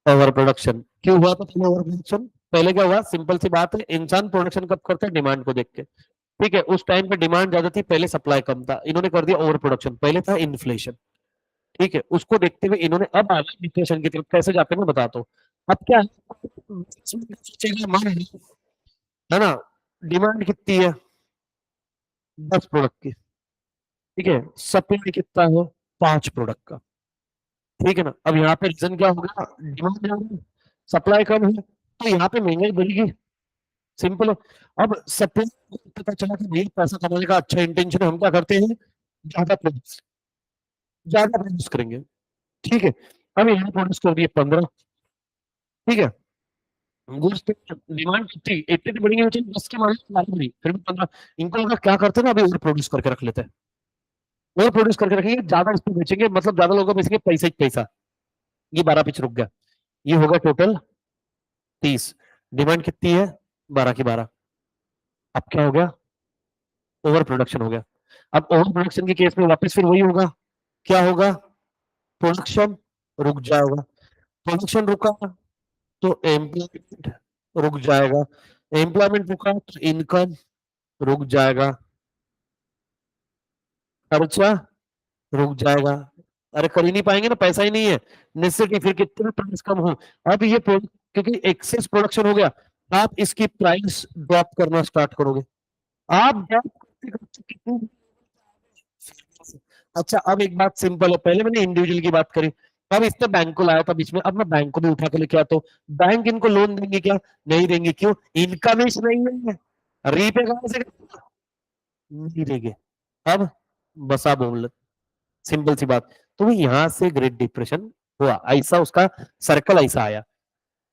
ओवर प्रोडक्शन। क्यों हुआ था पहले ओवर प्रोडक्शन, पहले क्या हुआ, सिंपल सी बात है, इंसान प्रोडक्शन कब करता है, डिमांड को देख के, ठीक है, उस टाइम पे डिमांड ज्यादा थी, पहले सप्लाई कम था, इन्होंने कर दिया ओवर प्रोडक्शन, पहले था इन्फ्लेशन, ठीक है, उसको देखते हुए इन्होंने अब आना डिप्रेशन की तरफ, कैसे जाते हैं मैं बताता हूँ। अब क्या है, मान लो, है ना, डिमांड कितनी है 10 प्रोडक्ट की, ठीक है, सप्लाई कितना है 5 प्रोडक्ट का, ठीक है ना। अब यहाँ पे रीजन क्या होगा, डिमांड ज्यादा है, सप्लाई कम है, तो यहाँ पे महंगाई बढ़ेगी, सिंपल है। अब सप्लाई पता चला कि भाई पैसा कमाने का अच्छा इंटेंशन है, हम क्या करते हैं, ज्यादा प्रोड्यूस, ज्यादा प्रोड्यूस करेंगे, ठीक है। अब यहाँ प्रोड्यूस कर दिए 15, ठीक है, गुड्स पे डिमांड कितनी इतनी तो बढ़ेगी, चाहिए 10 के मामले में बढ़ी, फिर भी 15। इनको लगा क्या करते हैं ना, अभी ओवर प्रोड्यूस करके रख लेते हैं, ओवर प्रोड्यूस करके रखेंगे, ज्यादा इसको बेचेंगे, मतलब ज्यादा लोगों को बेचेंगे, पैसा ही पैसा। ये 12 पिच रुक गया। ये होगा टोटल 30। डिमांड कितनी है? 12 की 12। अब क्या हो गया? ओवर प्रोडक्शन हो गया। अब ओवर प्रोडक्शन के केस में वापस फिर वही होगा। क्या होगा? प्रोडक्शन रुक जाएगा। प्रोडक्शन रुका तो एम्प्लॉयमेंट रुक जाएगा। एम्प्लॉयमेंट रुका तो इनकम रुक जाएगा। खर्चा रुक जाएगा। अरे कर ही नहीं पाएंगे ना, पैसा ही नहीं है। नेसेसिटी, फिर कितने प्राइस कम हो। अब ये क्योंकि एक्सेस प्रोडक्शन हो गया, आप इसकी प्राइस ड्रॉप करना स्टार्ट करोगे। आप ड्रॉप करते करते कितनी। अच्छा अब एक बात सिंपल है, पहले मैंने इंडिविजुअल की बात करी, अब इसने बैंक को लाया था बीच में, अब मैं बैंक को भी उठा के लेके आता हूँ। बैंक इनको लोन देंगे क्या? नहीं देंगे। क्यों? इनकम ही नहीं है। रीपे कहां से नहीं देंगे। अब बसा बोल, सिंपल सी बात। तो यहां से ग्रेट डिप्रेशन हुआ, ऐसा उसका सर्कल ऐसा आया।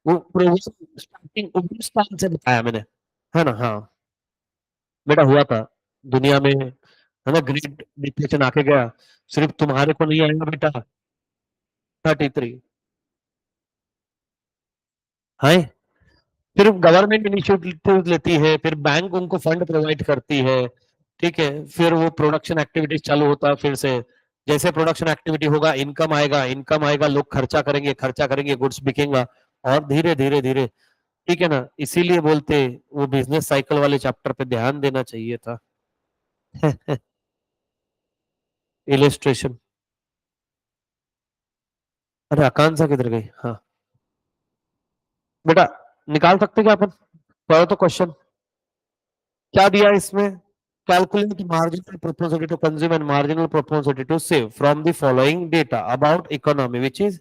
वो स्टार्टिंग स्थान से बताया मैंने, है ना? हाँ बेटा हुआ था दुनिया में, है ना? ग्रेट डिप्रेशन आके गया। सिर्फ तुम्हारे को नहीं आएगा बेटा। 33। है। फिर गवर्नमेंट इनिशिएटिव लेती है, फिर बैंक उनको फंड प्रोवाइड करती है। ठीक है, फिर वो प्रोडक्शन एक्टिविटीज चालू होता है फिर से। जैसे प्रोडक्शन एक्टिविटी होगा, इनकम आएगा, इनकम आएगा, लोग खर्चा करेंगे, खर्चा करेंगे, गुड्स बिकेगा। और धीरे धीरे धीरे, ठीक है ना? इसीलिए बोलते वो बिजनेस साइकिल वाले चैप्टर पे ध्यान देना चाहिए था। इलिस्ट्रेशन। अरे आकांक्षा किधर गई? हाँ बेटा, निकाल सकते क्या अपन? पढ़ो तो क्वेश्चन क्या दिया है इसमें। Calculate marginal propensity to consume and marginal propensity to save from the following data about economy which is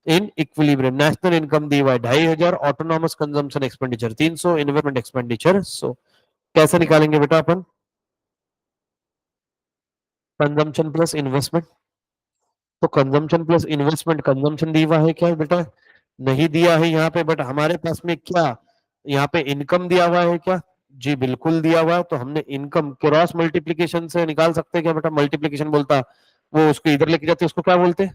in equilibrium. National income दी हुआ है 2500, autonomous consumption expenditure 300, investment expenditure 100। कैसे निकालेंगे बेटा अपन? Consumption plus investment. तो कंजम्पशन प्लस इन्वेस्टमेंट, कंजम्पशन दी हुआ है क्या बेटा? नहीं दिया है यहाँ पे, बट हमारे पास में क्या, यहाँ पे इनकम दिया हुआ है क्या? जी बिल्कुल दिया हुआ है। तो हमने इनकम क्रॉस मल्टीप्लीकेशन से निकाल सकते हैं क्या बेटा? मल्टीप्लीकेशन बोलता वो उसको इधर लेके जाते, उसको क्या बोलते हैं?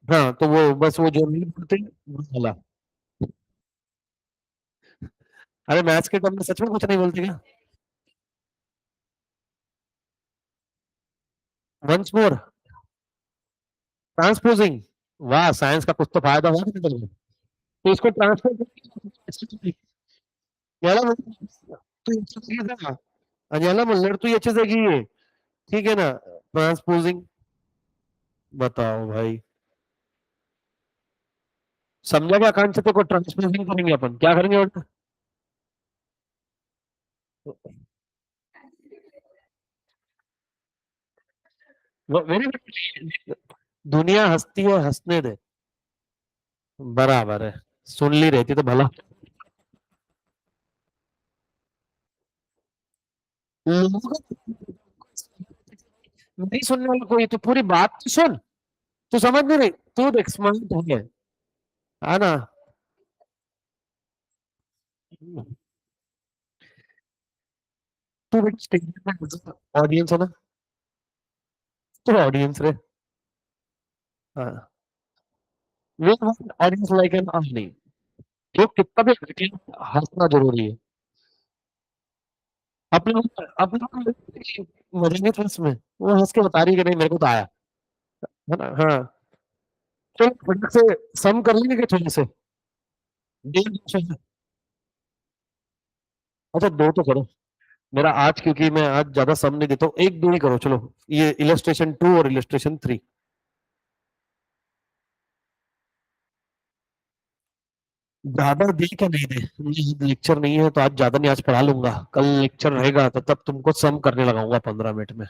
हाँ तो वो बस वो जो नहीं बोलते वो वाला। अरे मैथ्स के टर्म में सच में कुछ नहीं बोलते क्या? Once more, transposing. वाह, साइंस का कुछ तो फायदा हुआ ना तेरे को। तो इसको ट्रांसपोज, तू याची जागी जा. आणि याला म्हणलं तू याची जागी ये. ठीक है ना? ट्रांसपोजिंग। बताओ भाई, समझा क्या? आकांक्षा तेरे को ट्रांसपोजिंग करेंगे अपन, क्या करेंगे बेटा? Very good. दुनिया हंसती है, हंसने दे। बराबर है। सुन ली रहती तो भला। लोगों को नहीं सुनने वाला कोई, तो पूरी बात तो सुन। तू समझ नहीं रही, तू देख स्मार्ट है ना? तू बेटा स्टेटमेंट में ऑडियंस है ना? तो ऑडियंस रे। हाँ, वे ऑडियंस लाइक एन अर्निंग। जो कितना भी हंसे, हंसना जरूरी है। अपने अपने मजे नहीं था इसमें, वो हंस के बता रही है कि नहीं मेरे को तो आया, है ना? हाँ चलो फटाक से सम कर लेंगे क्या थोड़े से? डेढ़ दो से। अच्छा दो तो करो। मेरा आज, क्योंकि मैं आज ज्यादा सम नहीं देता हूँ, एक दो ही करो चलो। ये इलस्ट्रेशन 2 और इलस्ट्रेशन 3। ज्यादा दे क्या नहीं दे, लेक्चर नहीं है तो आज ज्यादा नहीं, आज पढ़ा लूंगा, कल लेक्चर रहेगा तो तब तुमको सम करने लगाऊंगा 15 मिनट में।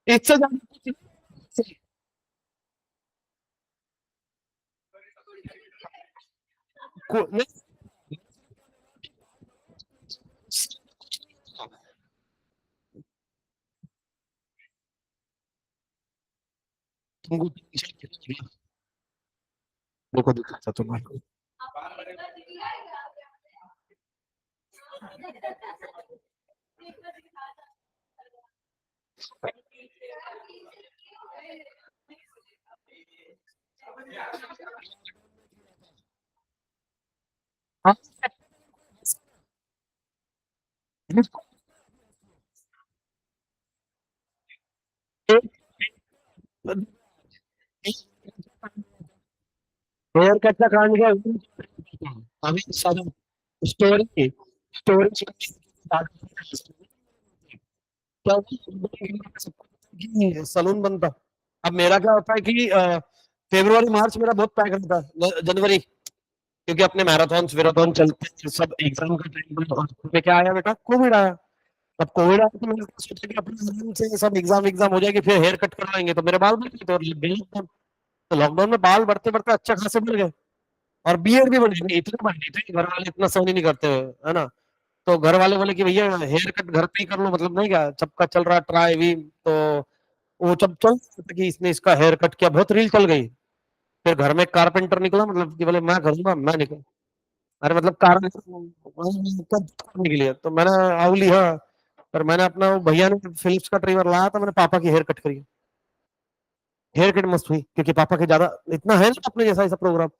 इससे ज्यादा नहीं, तुमको देखो दिखा था तुम्हारे। हाँ, हेयर कट का कांड क्या है? अभी सब स्टोरी स्टोरी सलून बनता। अब मेरा क्या होता है कि फरवरी मार्च मेरा बहुत पैक रहता है, जनवरी क्योंकि अपने मैराथन वेराथन चलते हैं, सब एग्जाम का टाइम पे क्या आया बेटा, कोविड आया। अब कोविड आया तो मैंने सोचा कि अपने आराम से सब एग्जाम एग्जाम हो जाएगी, फिर हेयर कट करवाएंगे, तो मेरे बाल बढ़ गए थे और लॉकडाउन, तो लॉकडाउन में बाल बढ़ते बढ़ते अच्छा खासे बढ़ गए, और बियर्ड भी बढ़ गई, इतने बढ़ गई थी घर वाले इतना सहन ही नहीं करते हुए, है ना। तो घर वाले बोले कि भैया हेयर कट घर पे ही कर लो, मतलब नहीं क्या सबका चल रहा ट्राई भी, तो वो जब चल रहा था कि इसने इसका हेयर कट किया, बहुत रील चल गई। फिर घर में कारपेंटर निकला, मतलब कि बोले मैं करूंगा, मैं निकल, अरे मतलब कार कब करने के लिए, तो मैंने आवली हाँ, पर मैंने अपना वो भैया ने फिलिप्स का ट्रिमर लाया था, मैंने पापा की हेयर कट करी। हेयर कट मस्त हुई क्योंकि पापा के ज्यादा इतना है ना अपने जैसा ऐसा प्रोग्राम,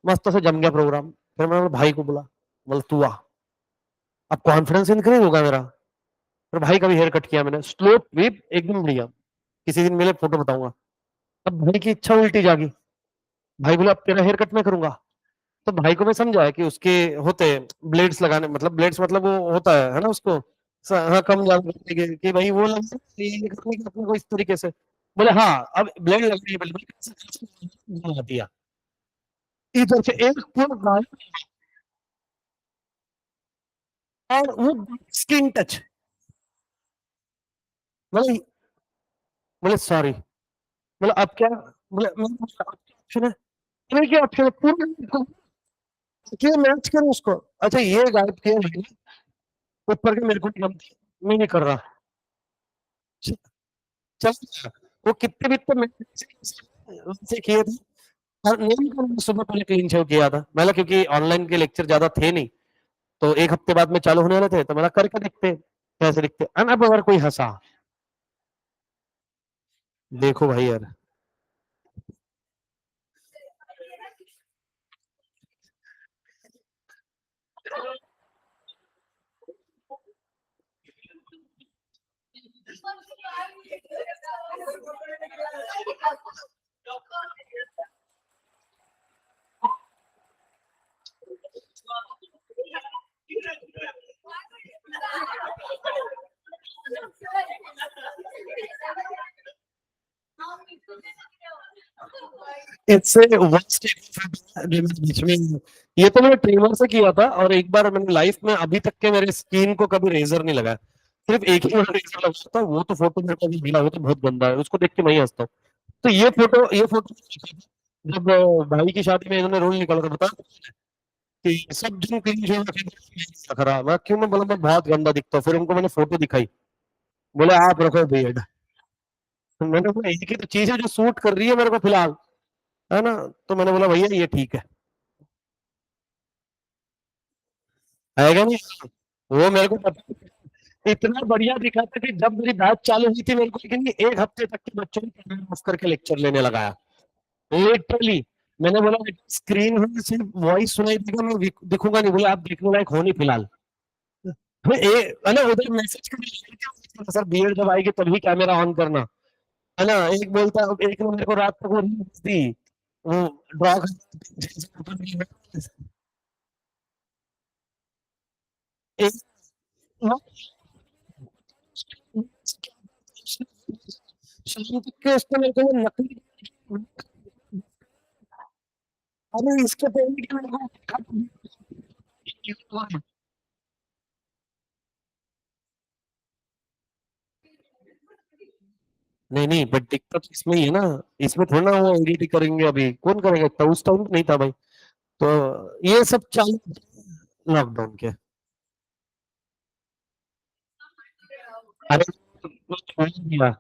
मस्त से जम गया प्रोग्राम। फिर मैंने अपने भाई को बोला, बोल तू आ, अब कॉन्फिडेंस इंक्रीज होगा मेरा। फिर भाई का भी हेयर कट किया मैंने, स्लो वेव एकदम बढ़िया, किसी दिन मिले फोटो बताऊंगा। अब भाई की इच्छा उल्टी जागी, भाई बोला अब तेरा हेयर कट मैं करूंगा। तो भाई को मैं समझाया कि उसके होते ब्लेड्स लगाने, मतलब ब्लेड्स मतलब वो होता है ना उसको हाँ कम ज्यादा करने के कि भाई वो लगा ये करने के अपने को इस तरीके से। बोले हाँ अब ब्लेड लग रही है, बोले भाई दिया इधर से एक पूरा गाल, और वो स्किन टच, बोले बोले सॉरी, बोले अब क्या, बोले ऑप्शन है, बोले क्या ऑप्शन है, पूरा क्या मैच करो उसको। अच्छा ये गायब किया मैंने, ऊपर के मेरे को मैं नहीं कर रहा, चल वो कितने भी तो मैंने से किए थे। और नहीं तो मैंने सुबह पहले क्लीन शेव किया था मैंने, क्योंकि ऑनलाइन के लेक्चर ज्यादा थे नहीं, तो एक हफ्ते बाद में चालू होने वाले थे, तो मैंने करके देखते कैसे दिखते। अब अगर कोई हंसा, देखो भाई यार, इससे वर्स्ट बीच में, ये तो मैंने ट्रिमर से किया था, और एक बार मैंने लाइफ में अभी तक के मेरे स्किन को कभी रेजर नहीं लगाया, सिर्फ एक ही बार रेजर लगा था, वो तो फोटो मेरे को अभी मिला, वो तो बहुत गंदा है, उसको देख के मैं ही हंसता हूँ। तो ये फोटो जब भाई की शादी में इन्होंने रोल निकाला था, बता कि सब जन क्लीन शेव रख रहा, मैं क्यों, मैं बोला मैं बहुत गंदा दिखता हूँ, फिर उनको मैंने फोटो दिखाई, बोले आप रखो बियर्ड। मैंने बोला एक ही तो चीज है जो सूट कर रही है मेरे को फिलहाल, है ना, तो मैंने बोला भैया ये ठीक है क्या नहीं। वो मेरे को पता, इतना बढ़िया दिखा था कि जब मेरी बैच चालू हुई थी मेरे को, लेकिन एक हफ्ते तक के बच्चों ने कैमरा ऑफ करके लेक्चर लेने लगाया, लिटरली। मैंने बोला स्क्रीन में सिर्फ वॉइस सुनाई देगा, मैं दिखूंगा नहीं, बोले आप देखने लायक हो नहीं फिलहाल। है ना, उधर मैसेज कर सर बियर्ड जब आएगी तभी कैमरा ऑन करना, है ना। एक बोलता, एक ने मेरे को रात तक वो रील्स दी, वो ड्रॉ एक शाम तक के उसने मेरे को नकली, अरे इसके पहले क्या लगा? नहीं नहीं, बट दिक्कत इसमें ही है ना, इसमें थोड़ा ना वो एडिट करेंगे, अभी कौन करेगा, तो उस टाइम नहीं था भाई। तो ये सब चालू लॉकडाउन के। अरे तो छोड़ दिया,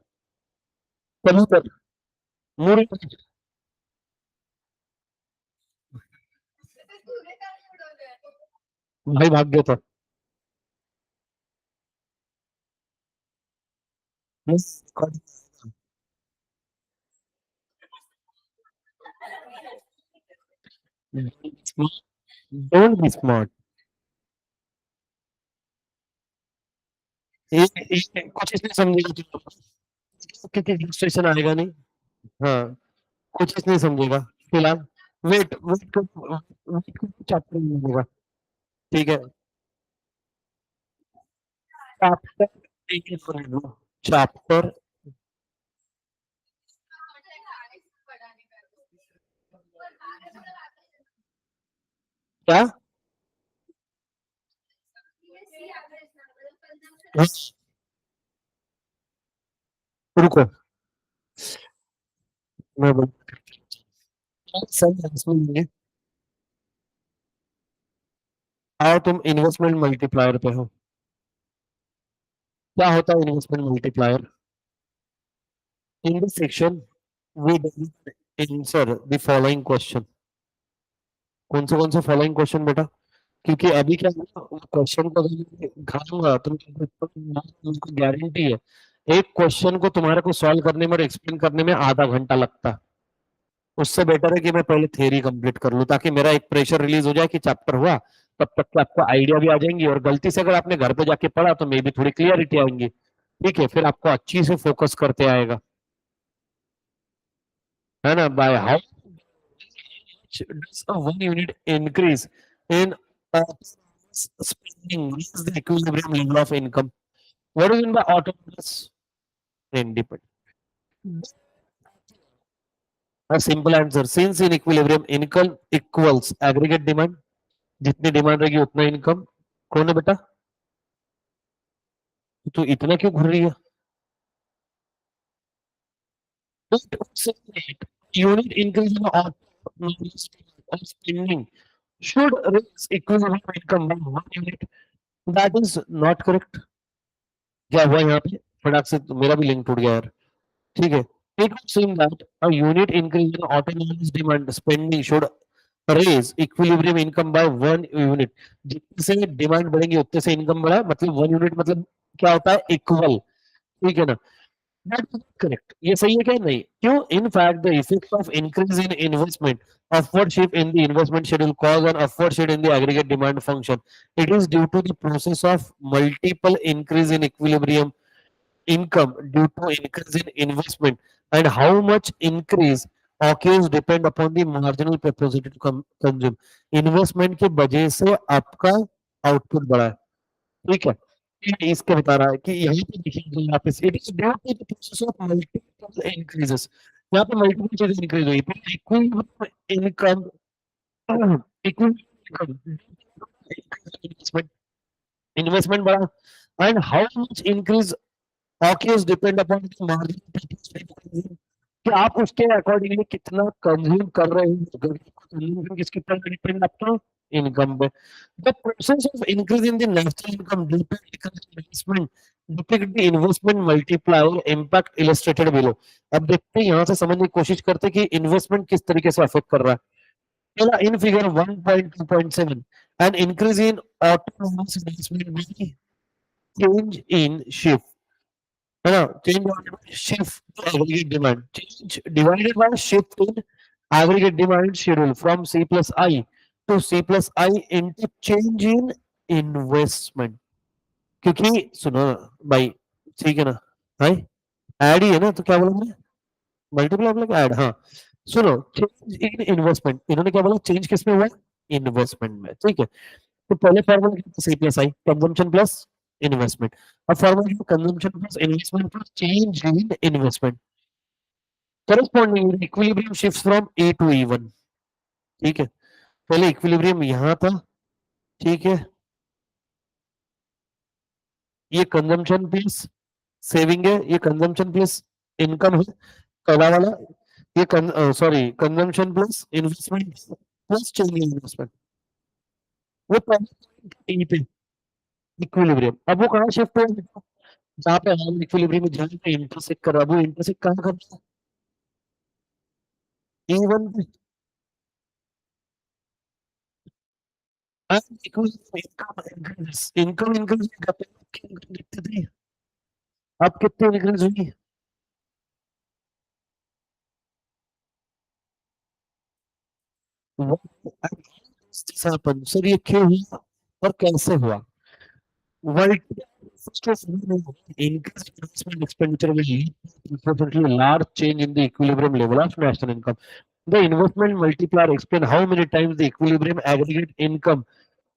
चलो कर, मुड़े, भाई भाग गया था। डोंट बी स्मार्ट, ये कुछ इसने समझेगा क्योंकि रजिस्ट्रेशन आएगा नहीं। हाँ, कुछ इसने समझेगा फिलहाल। वेट वेट वेट चैप्टर मिलेगा। ठीक है, चैप्टर, चैप्टर क्या, रुको, मैं सब इसमें आओ, तुम इन्वेस्टमेंट मल्टीप्लायर पे हो। क्या होता है investment multiplier? In this section we answer the following question. कौन से फॉलोइंग क्वेश्चन बेटा? क्योंकि अभी क्या है ना, क्वेश्चन को अगर मैं घालूंगा तो मुझको गारंटी है एक क्वेश्चन को तुम्हारे को सॉल्व करने में और एक्सप्लेन करने में आधा घंटा लगता है। उससे बेटर है कि मैं पहले थ्योरी कंप्लीट कर लूं, ताकि मेरा एक प्रेशर रिलीज हो जाए कि चैप्टर हुआ, तब तक के आपको आइडिया भी आ जाएंगी, और गलती से अगर आपने घर पे जाके पढ़ा तो मे भी थोड़ी क्लियरिटी आएंगी। ठीक है, फिर आपको अच्छी से फोकस करते आएगा, है ना? By how does a 1 unit increase in spending reach the equilibrium level of income? What is in the autonomous independent? A simple answer. Since in equilibrium, income equals aggregate demand. जितनी demand रहेगी उतना income. कौन है बेटा? तो इतना क्यों घूर रही है? Unit increase in autonomous of spending should reach equilibrium income by 1 unit. That is not correct. क्या हुआ यहाँ पे? फटाक से तो मेरा भी लिंक टूट गया यार। ठीक है, it would seem that a unit increase in autonomous demand spending should raise equilibrium income by 1 unit। जितने से डिमांड बढ़ेगी उतने से इनकम बढ़ा, मतलब 1 यूनिट मतलब क्या होता है? इक्वल। ठीक है ना? That is correct. ये सही है क्या? नहीं, क्यों? In fact the effect of increase in investment upward shift in the investment schedule cause an upward shift in the aggregate demand function. It is due to the process of multiple increase in equilibrium income due to increase in investment, and how much increase occurs depend upon the marginal capacity to consume। Investment की वजह से आपका output बढ़ा है। ठीक है, ये इसके बता रहा है कि यहीं पे देखिए, यहाँ पे it is due to the process of multiple increases. यहाँ पे मल्टीपल चीजें इंक्रीज हुई, equilibrium income, equilibrium investment, investment बढ़ा, and how much increase occurs depend upon the margin कि आप उसके अकॉर्डिंगली कितना कंज्यूम कर रहे हो। कंज्यूम किसके ऊपर डिपेंड? आपका इनकम पे। The process of increase in the national income investment depict the investment multiplier impact illustrated below. अब देखते हैं, यहाँ से समझने की कोशिश करते हैं कि इन्वेस्टमेंट किस तरीके से अफेक्ट कर रहा है। पहला, in figure 1.2.7 N increase in autonomous investment में चेंज इन शिफ्ट, है ना? Change divided by shift aggregate demand, change divided by shift in aggregate demand schedule from C plus I to C plus I into change in investment। क्योंकि सुनो भाई, ठीक है ना भाई, ऐड ही है ना, तो क्या बोला मैंने? मल्टीप्लाई मतलब ऐड। हाँ, सुनो, चेंज इन इन्वेस्टमेंट, इन्होंने क्या बोला? चेंज किसमें हुआ? इन्वेस्टमेंट में। ठीक है, तो पहले फॉर्मूला क्या था? सी प्लस आई, कंजम्पशन प्लस इन्वेस्टमेंट। अब formula consumption plus investment plus change in investment, corresponding equilibrium shifts from A to E1। ठीक है, पहले इक्विलिब्रियम यहां था। ठीक है, ये कंजम्पशन प्लस सेविंग है, ये कंजम्पशन प्लस इनकम है पहला वाला, ये sorry consumption plus investment plus change in investment, वो पहले टी पे इक्विलिब्रियम। अब वो कहाँ शिफ्ट हो, जहाँ पे हम इक्विलिब्रियम में जहाँ पे इंटरसेक्ट कर रहा है, वो इंटरसेक्ट कहाँ कर रहा है, E1 पे। इनकम इंक्रीज दिखती थी, अब कितनी इंक्रीज हुई, सर ये क्यों हुआ और कैसे हुआ? World first of all, increased investment expenditure will lead to significantly large change in the equilibrium level of national income. The investment multiplier explain how many times the equilibrium aggregate income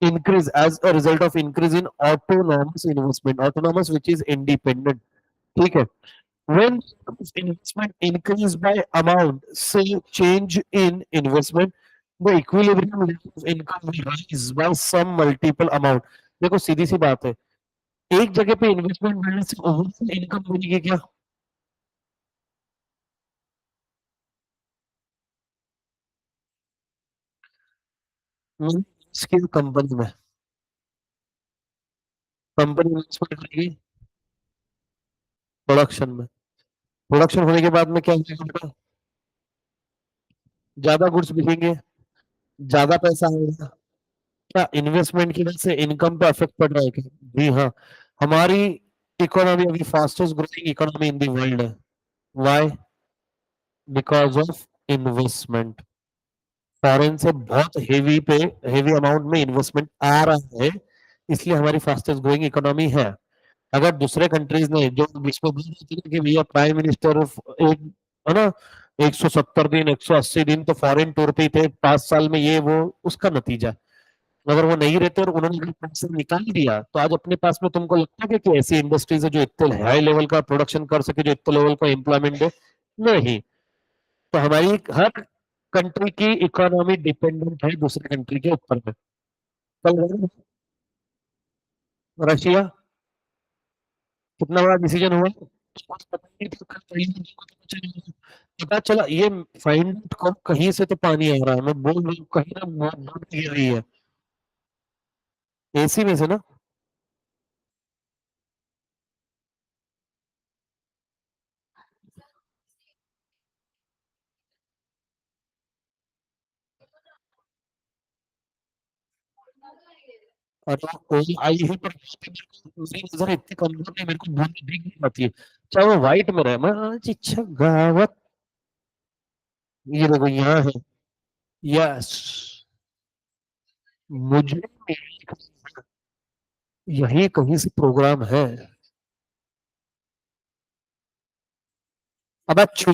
increase as a result of increase in autonomous investment. Autonomous which is independent. ठीक है? When investment increase by amount, say change in investment, the equilibrium level of income will rise by some multiple amount. देखो सीधी सी बात है, एक जगह पे investment बढ़ने से ओवरऑल इनकम बढ़ेगी क्या? स्किल कंपनी में, कंपनी इन्वेस्टमेंट करेगी प्रोडक्शन में, प्रोडक्शन होने के बाद में क्या होगा बेटा, ज्यादा गुड्स बिकेंगे, ज्यादा पैसा आएगा। क्या इन्वेस्टमेंट की वजह से इनकम पे इफेक्ट पड़ रहा है क्या? जी हाँ। हमारी इकोनॉमी अभी fastest growing economy in the world है। Why? Because of investment. Foreign से बहुत हेवी अमाउंट में इन्वेस्टमेंट आ रहा है, इसलिए हमारी फास्टेस्ट ग्रोइंग इकोनॉमी है। अगर दूसरे कंट्रीज ने जो बीच में बोल रहे थे ना कि भैया प्राइम मिनिस्टर एक, है ना, 170 दिन 180 दिन तो फॉरेन टूर पे ही थे 5 साल में, ये वो उसका नतीजा। अगर वो नहीं रहते और उन्होंने अगर पैसे निकाल दिया तो आज अपने पास में तुमको लगता है कि ऐसी इंडस्ट्रीज है जो इतने हाई लेवल का प्रोडक्शन कर सके, जो इतने लेवल का एम्प्लॉयमेंट दे? नहीं। तो हमारी हर कंट्री की इकोनॉमी डिपेंडेंट है दूसरे कंट्री के ऊपर में। कल रशिया कितना बड़ा डिसीजन हुआ, कुछ पता नहीं था, कल कहीं मुझे को पता चला, पता चला ये फाइंड आउट कब कहीं से तो पानी आ रहा है, मैं बोल रही हूँ कहीं ना बहुत दूर गिर रही है, एसी में से ना। और कोई आई है पर वहाँ पे मेरी नजर इतनी कमजोर नहीं, मेरे को भूल दिख नहीं पाती है, चाहे वो व्हाइट में रहे। मैं आज इच्छा गावत, ये देखो यहाँ है। यस, मुझे यही कहीं से प्रोग्राम है। अब अच्छा,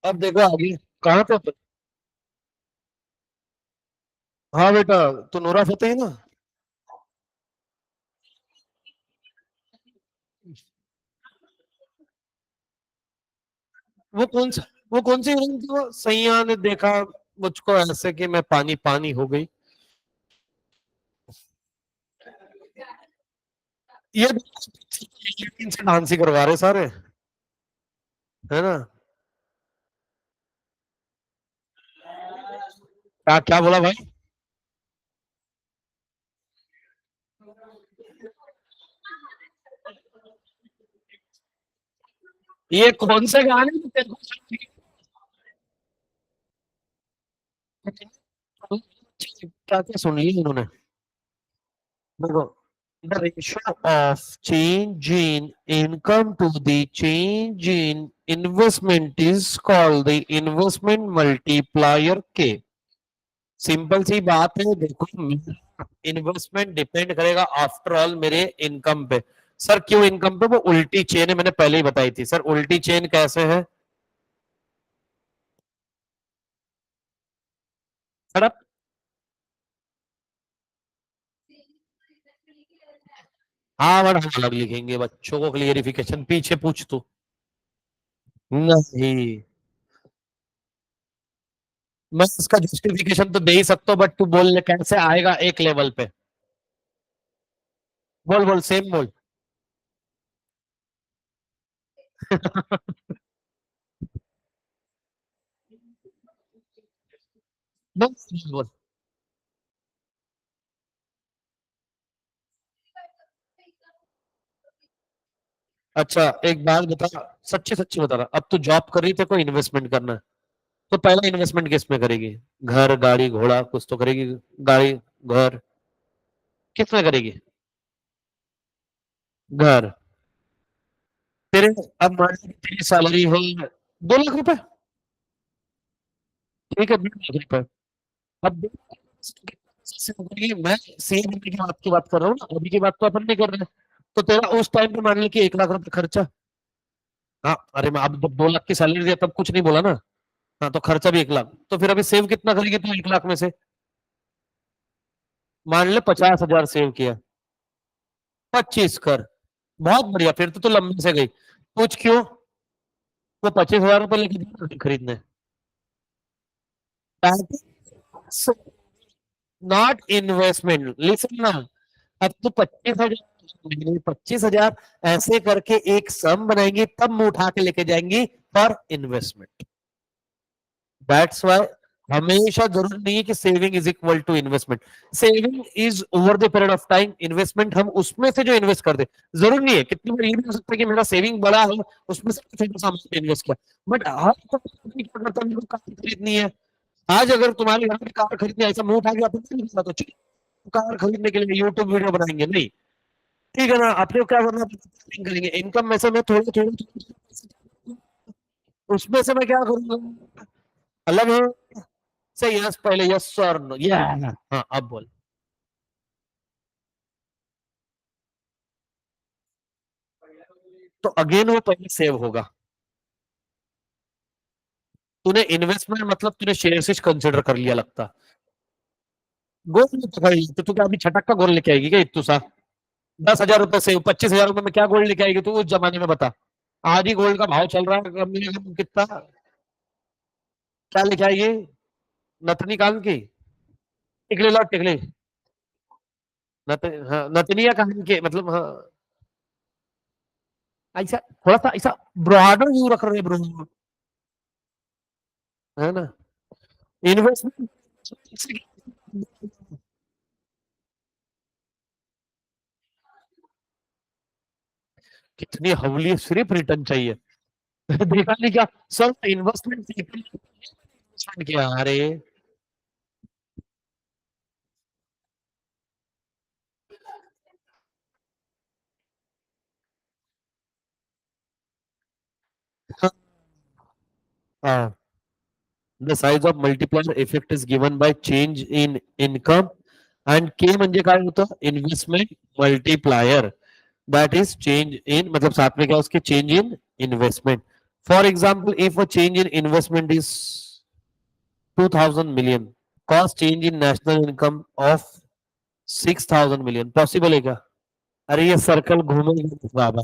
अब देखो आगे कहाँ पे हाँ बेटा, तो नूरा फतेही ना। वो कौन सा, वो कौन सी हीरोइन थी, वो सैया ने देखा मुझको ऐसे कि मैं पानी पानी हो गई। ये से डांस ही करवा रहे सारे, है ना। क्या क्या बोला भाई? ये कौन से गाने में तेरे को क्या क्या सुन ली इन्होंने? देखो, the ratio of change in income to the change in investment is called the investment multiplier K। Simple सी बात है, देखो इन्वेस्टमेंट डिपेंड करेगा आफ्टर ऑल मेरे इनकम पे। सर क्यों इनकम पे? वो उल्टी चेन है, मैंने पहले ही बताई थी सर। उल्टी चेन कैसे है? सर आप हाँ वर्ड हम अलग लिखेंगे, बच्चों को क्लियरिफिकेशन पीछे पूछ तू। नहीं, मैं इसका जस्टिफिकेशन तो दे ही सकता हूँ, बट तू बोल ले कैसे आएगा एक लेवल पे। बोल बोल सेम बोल। बोल बोल। अच्छा एक बात बता, सच्ची सच्ची बता रहा, अब तू जॉब कर रही थे, कोई इन्वेस्टमेंट करना है, तो पहला इन्वेस्टमेंट किस में करेगी? घर गाड़ी घोड़ा कुछ तो करेगी। गाड़ी घर किस में करेगी? घर। तेरे अब मान ली तेरी सैलरी है 2 लाख रुपए, ठीक है 2 लाख रुपए। अब 2 लाख से होगी, मैं सेम की बात कर रहा हूँ ना, अभी की बात तो अपन नहीं कर रहे। तो तेरा उस टाइम पे मान ली कि 1 लाख रुपए खर्चा। हाँ अरे मैं अब 2 लाख की सैलरी दिया तब कुछ नहीं बोला ना। हाँ तो खर्चा भी 1 लाख, तो फिर अभी सेव कितना करेगी तू 1 लाख में से? मान ले 50,000 सेव किया, 25 कर। बहुत बढ़िया, फिर तो तू लंबे से गई। पूछ क्यों? वो 25,000 रुपए लेके दिया खरीदने। नॉट इन्वेस्टमेंट, लिसन ना। अब तो 25,000, 25,000 ऐसे करके एक सम बनाएंगे, तब मुंह उठा के लेके जाएंगी फॉर इन्वेस्टमेंट। दैट्स वाई हमेशा जरूरी नहीं है कि saving is equal to investment. Saving is over the period of time, investment हम उसमें से जो इन्वेस्ट कर दे। जरूरी नहीं है, कितनी बार ये भी हो सकता है कि मेरा सेविंग बड़ा है, उसमें से कुछ सामान इन्वेस्ट किया, बट हर कोई क्या करता है, मेरे को कार खरीदनी है। आज अगर तुम्हारे घर में कार खरीदनी है, ऐसा मुंह उठा के आप तो कार खरीदने के लिए यूट्यूब वीडियो बनाएंगे नहीं। ठीक है ना, आपने क्या करना करेंगे, इनकम में से मैं थोड़ा थोड़ा उसमें से मैं क्या करूंगा, अलग है से यस, पहले यस और नो, या हाँ अब बोल। तो अगेन वो पहले सेव होगा। तूने इन्वेस्टमेंट मतलब तूने शेयर से कंसिडर कर लिया लगता। गोल्ड में तो भाई, तो तू क्या अभी छटक का गोल्ड लेके आएगी क्या इतू सा? 10,000 रुपए से 25,000 रुपए में क्या गोल्ड लेके आएगी तू उस जमाने में, बता। आज ही गोल्ड का भाव चल रहा है कम से कम कितना? क्या लेके आएगी? नथनी कान की? टिकली लौट टिकली। हाँ नतनिया कान के मतलब, हाँ ऐसा थोड़ा सा ऐसा ब्रॉडर व्यू रख रहे ब्रो, है ना। इन्वेस्टमेंट कितनी हवली, सिर्फ रिटर्न चाहिए। देखा नहीं क्या? सब इन्वेस्टमेंट इन्वेस्टमेंट किया अरे। हाँ, the size of multiplier effect is given by change in income and K म्हणजे काय होतं, investment multiplier, that is change in, मतलब साथ में क्या उसके change in investment. For example, if a change in investment is 2000 million, cost change in national income of 6000 million, possible है क्या? अरे ये सर्कल घूमेगा बाबा।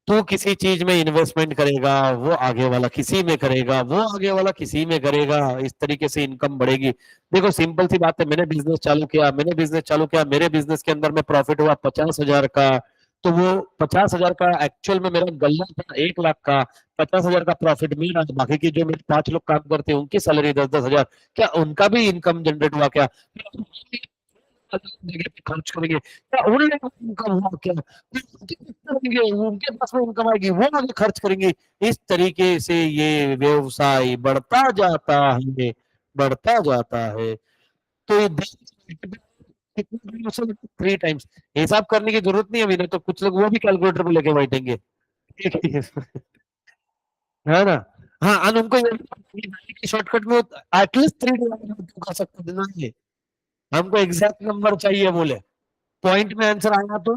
तू किसी चीज में इन्वेस्टमेंट करेगा, वो आगे वाला किसी में करेगा, वो आगे वाला किसी में करेगा, इस तरीके से इनकम बढ़ेगी। देखो सिंपल सी बात है, मैंने बिजनेस चालू किया, मेरे बिजनेस के अंदर में प्रॉफिट हुआ 50,000 का। तो वो 50,000 का एक्चुअल में मेरा गल्ला था 1 लाख का। 50,000 का प्रॉफिट मिल रहा है, बाकी की जो मेरे 5 लोग काम करते हैं उनकी सैलरी 10-10 हजार, क्या उनका भी इनकम जनरेट हुआ क्या? जगह पे खर्च करेंगे क्या उन लोगों को इनकम हुआ क्या? करेंगे, उनके पास में इनकम आएगी, वो आगे खर्च करेंगे। इस तरीके से ये व्यवसाय बढ़ता जाता है, बढ़ता जाता है। तो ये 3 टाइम्स हिसाब करने की जरूरत नहीं है अभी, ना तो कुछ लोग वो भी कैलकुलेटर पे लेके बैठेंगे। है ना? हाँ, और उनको ये शॉर्टकट में एटलीस्ट 3 कर सकते हैं ना ये। हमको एग्जैक्ट नंबर चाहिए बोले, पॉइंट में आंसर आया तो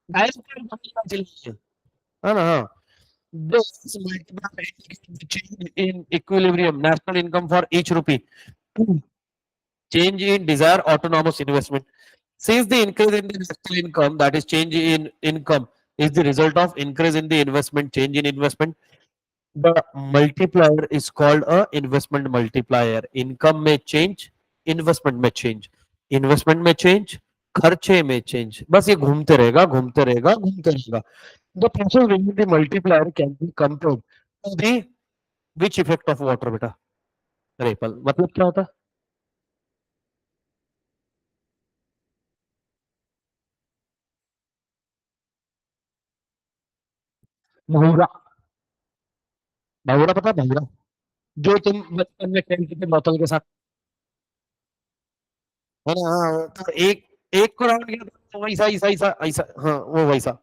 डायरेक्ट, है ना? हाँ, this multiply change in equilibrium national income for each rupee, change in desired autonomous investment. Since the increase in the national income, that is change in income, is the result of increase in the investment, change in investment, the multiplier is called a investment multiplier. Income में change, investment में change, investment में change, खर्चे में change, बस ये घूमते रहेगा, घूमते रहेगा, घूमते रहेगा। The process where the multiplier can be compared to the which effect of water बेटा? रेपल मतलब क्या होता है? भंगूरा। भंगूरा पता है? भंगूरा जो तुम बचपन में खेलते थे बोतल के साथ, है ना? हाँ, तो एक एक को राउंड किया तो वैसा ऐसा ऐसा ऐसा, हाँ वो वैसा।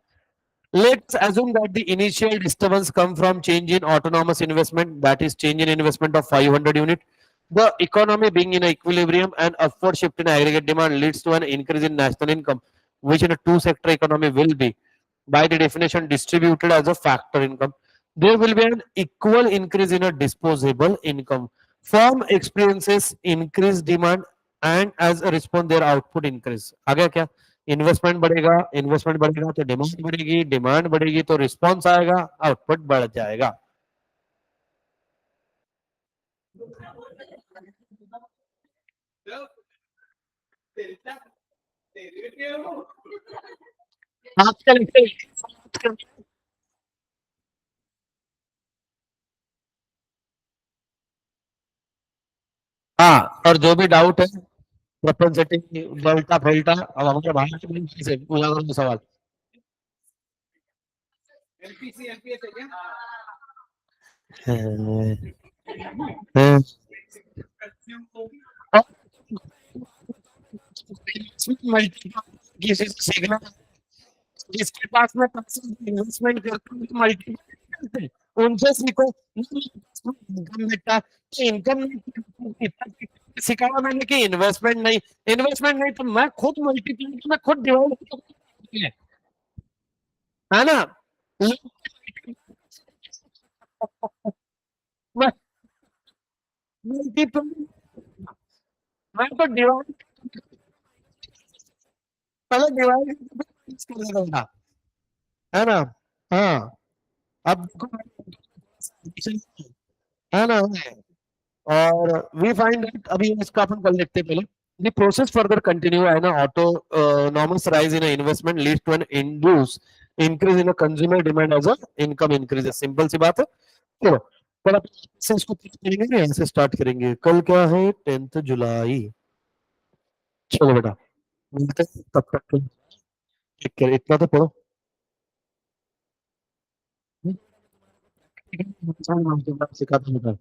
Let's assume that the initial disturbance come from change in autonomous investment, that is change in investment of 500 unit. The economy being in equilibrium and upward shift in aggregate demand leads to an increase in national income, which in a two-sector economy will be, by the definition, distributed as a factor income. There will be an equal increase in a disposable income. Firm experiences increased demand and as a response their output increase. आगे क्या? Investment बढ़ेगा, investment बढ़ेगा तो demand बढ़ेगी, demand बढ़ेगी तो response आएगा, output बढ़ जाएगा। आजकल हाँ, और जो भी डाउट है प्रोपेंसिटी डेल्टा फेल्टा, अब हमारे भाई से पूछा करो सवाल। हाँ, हाँ। किसी से सीखना, जिसके पास में पैसे इन्वेस्टमेंट करते हैं मल्टीपल करते हैं, उनसे सीखो। इनकम बेटा, इनकम सिखाया मैंने कि इन्वेस्टमेंट नहीं, इन्वेस्टमेंट नहीं तो मैं खुद मल्टीप्लाई, मैं खुद डिवाइड, है ना? मैं मल्टीप्लाई, मैं तो डिवाइड, पहले डिवाइड कर देगा, है ना? हाँ, अब है ना? और वी फाइंड दैट, अभी इसका अपन कर लेते हैं पहले। The process further continue and autonomous rise in a investment leads to an induce increase in a consumer demand as a income increases. Simple सी बात है। चलो पर अपन से इसको करेंगे, यहाँ से स्टार्ट करेंगे। कल क्या है? 10 जुलाई। चलो बेटा, मिलते हैं तब तक के लिए। टेक केयर, इतना तो पढ़ो। सिखाता हूँ।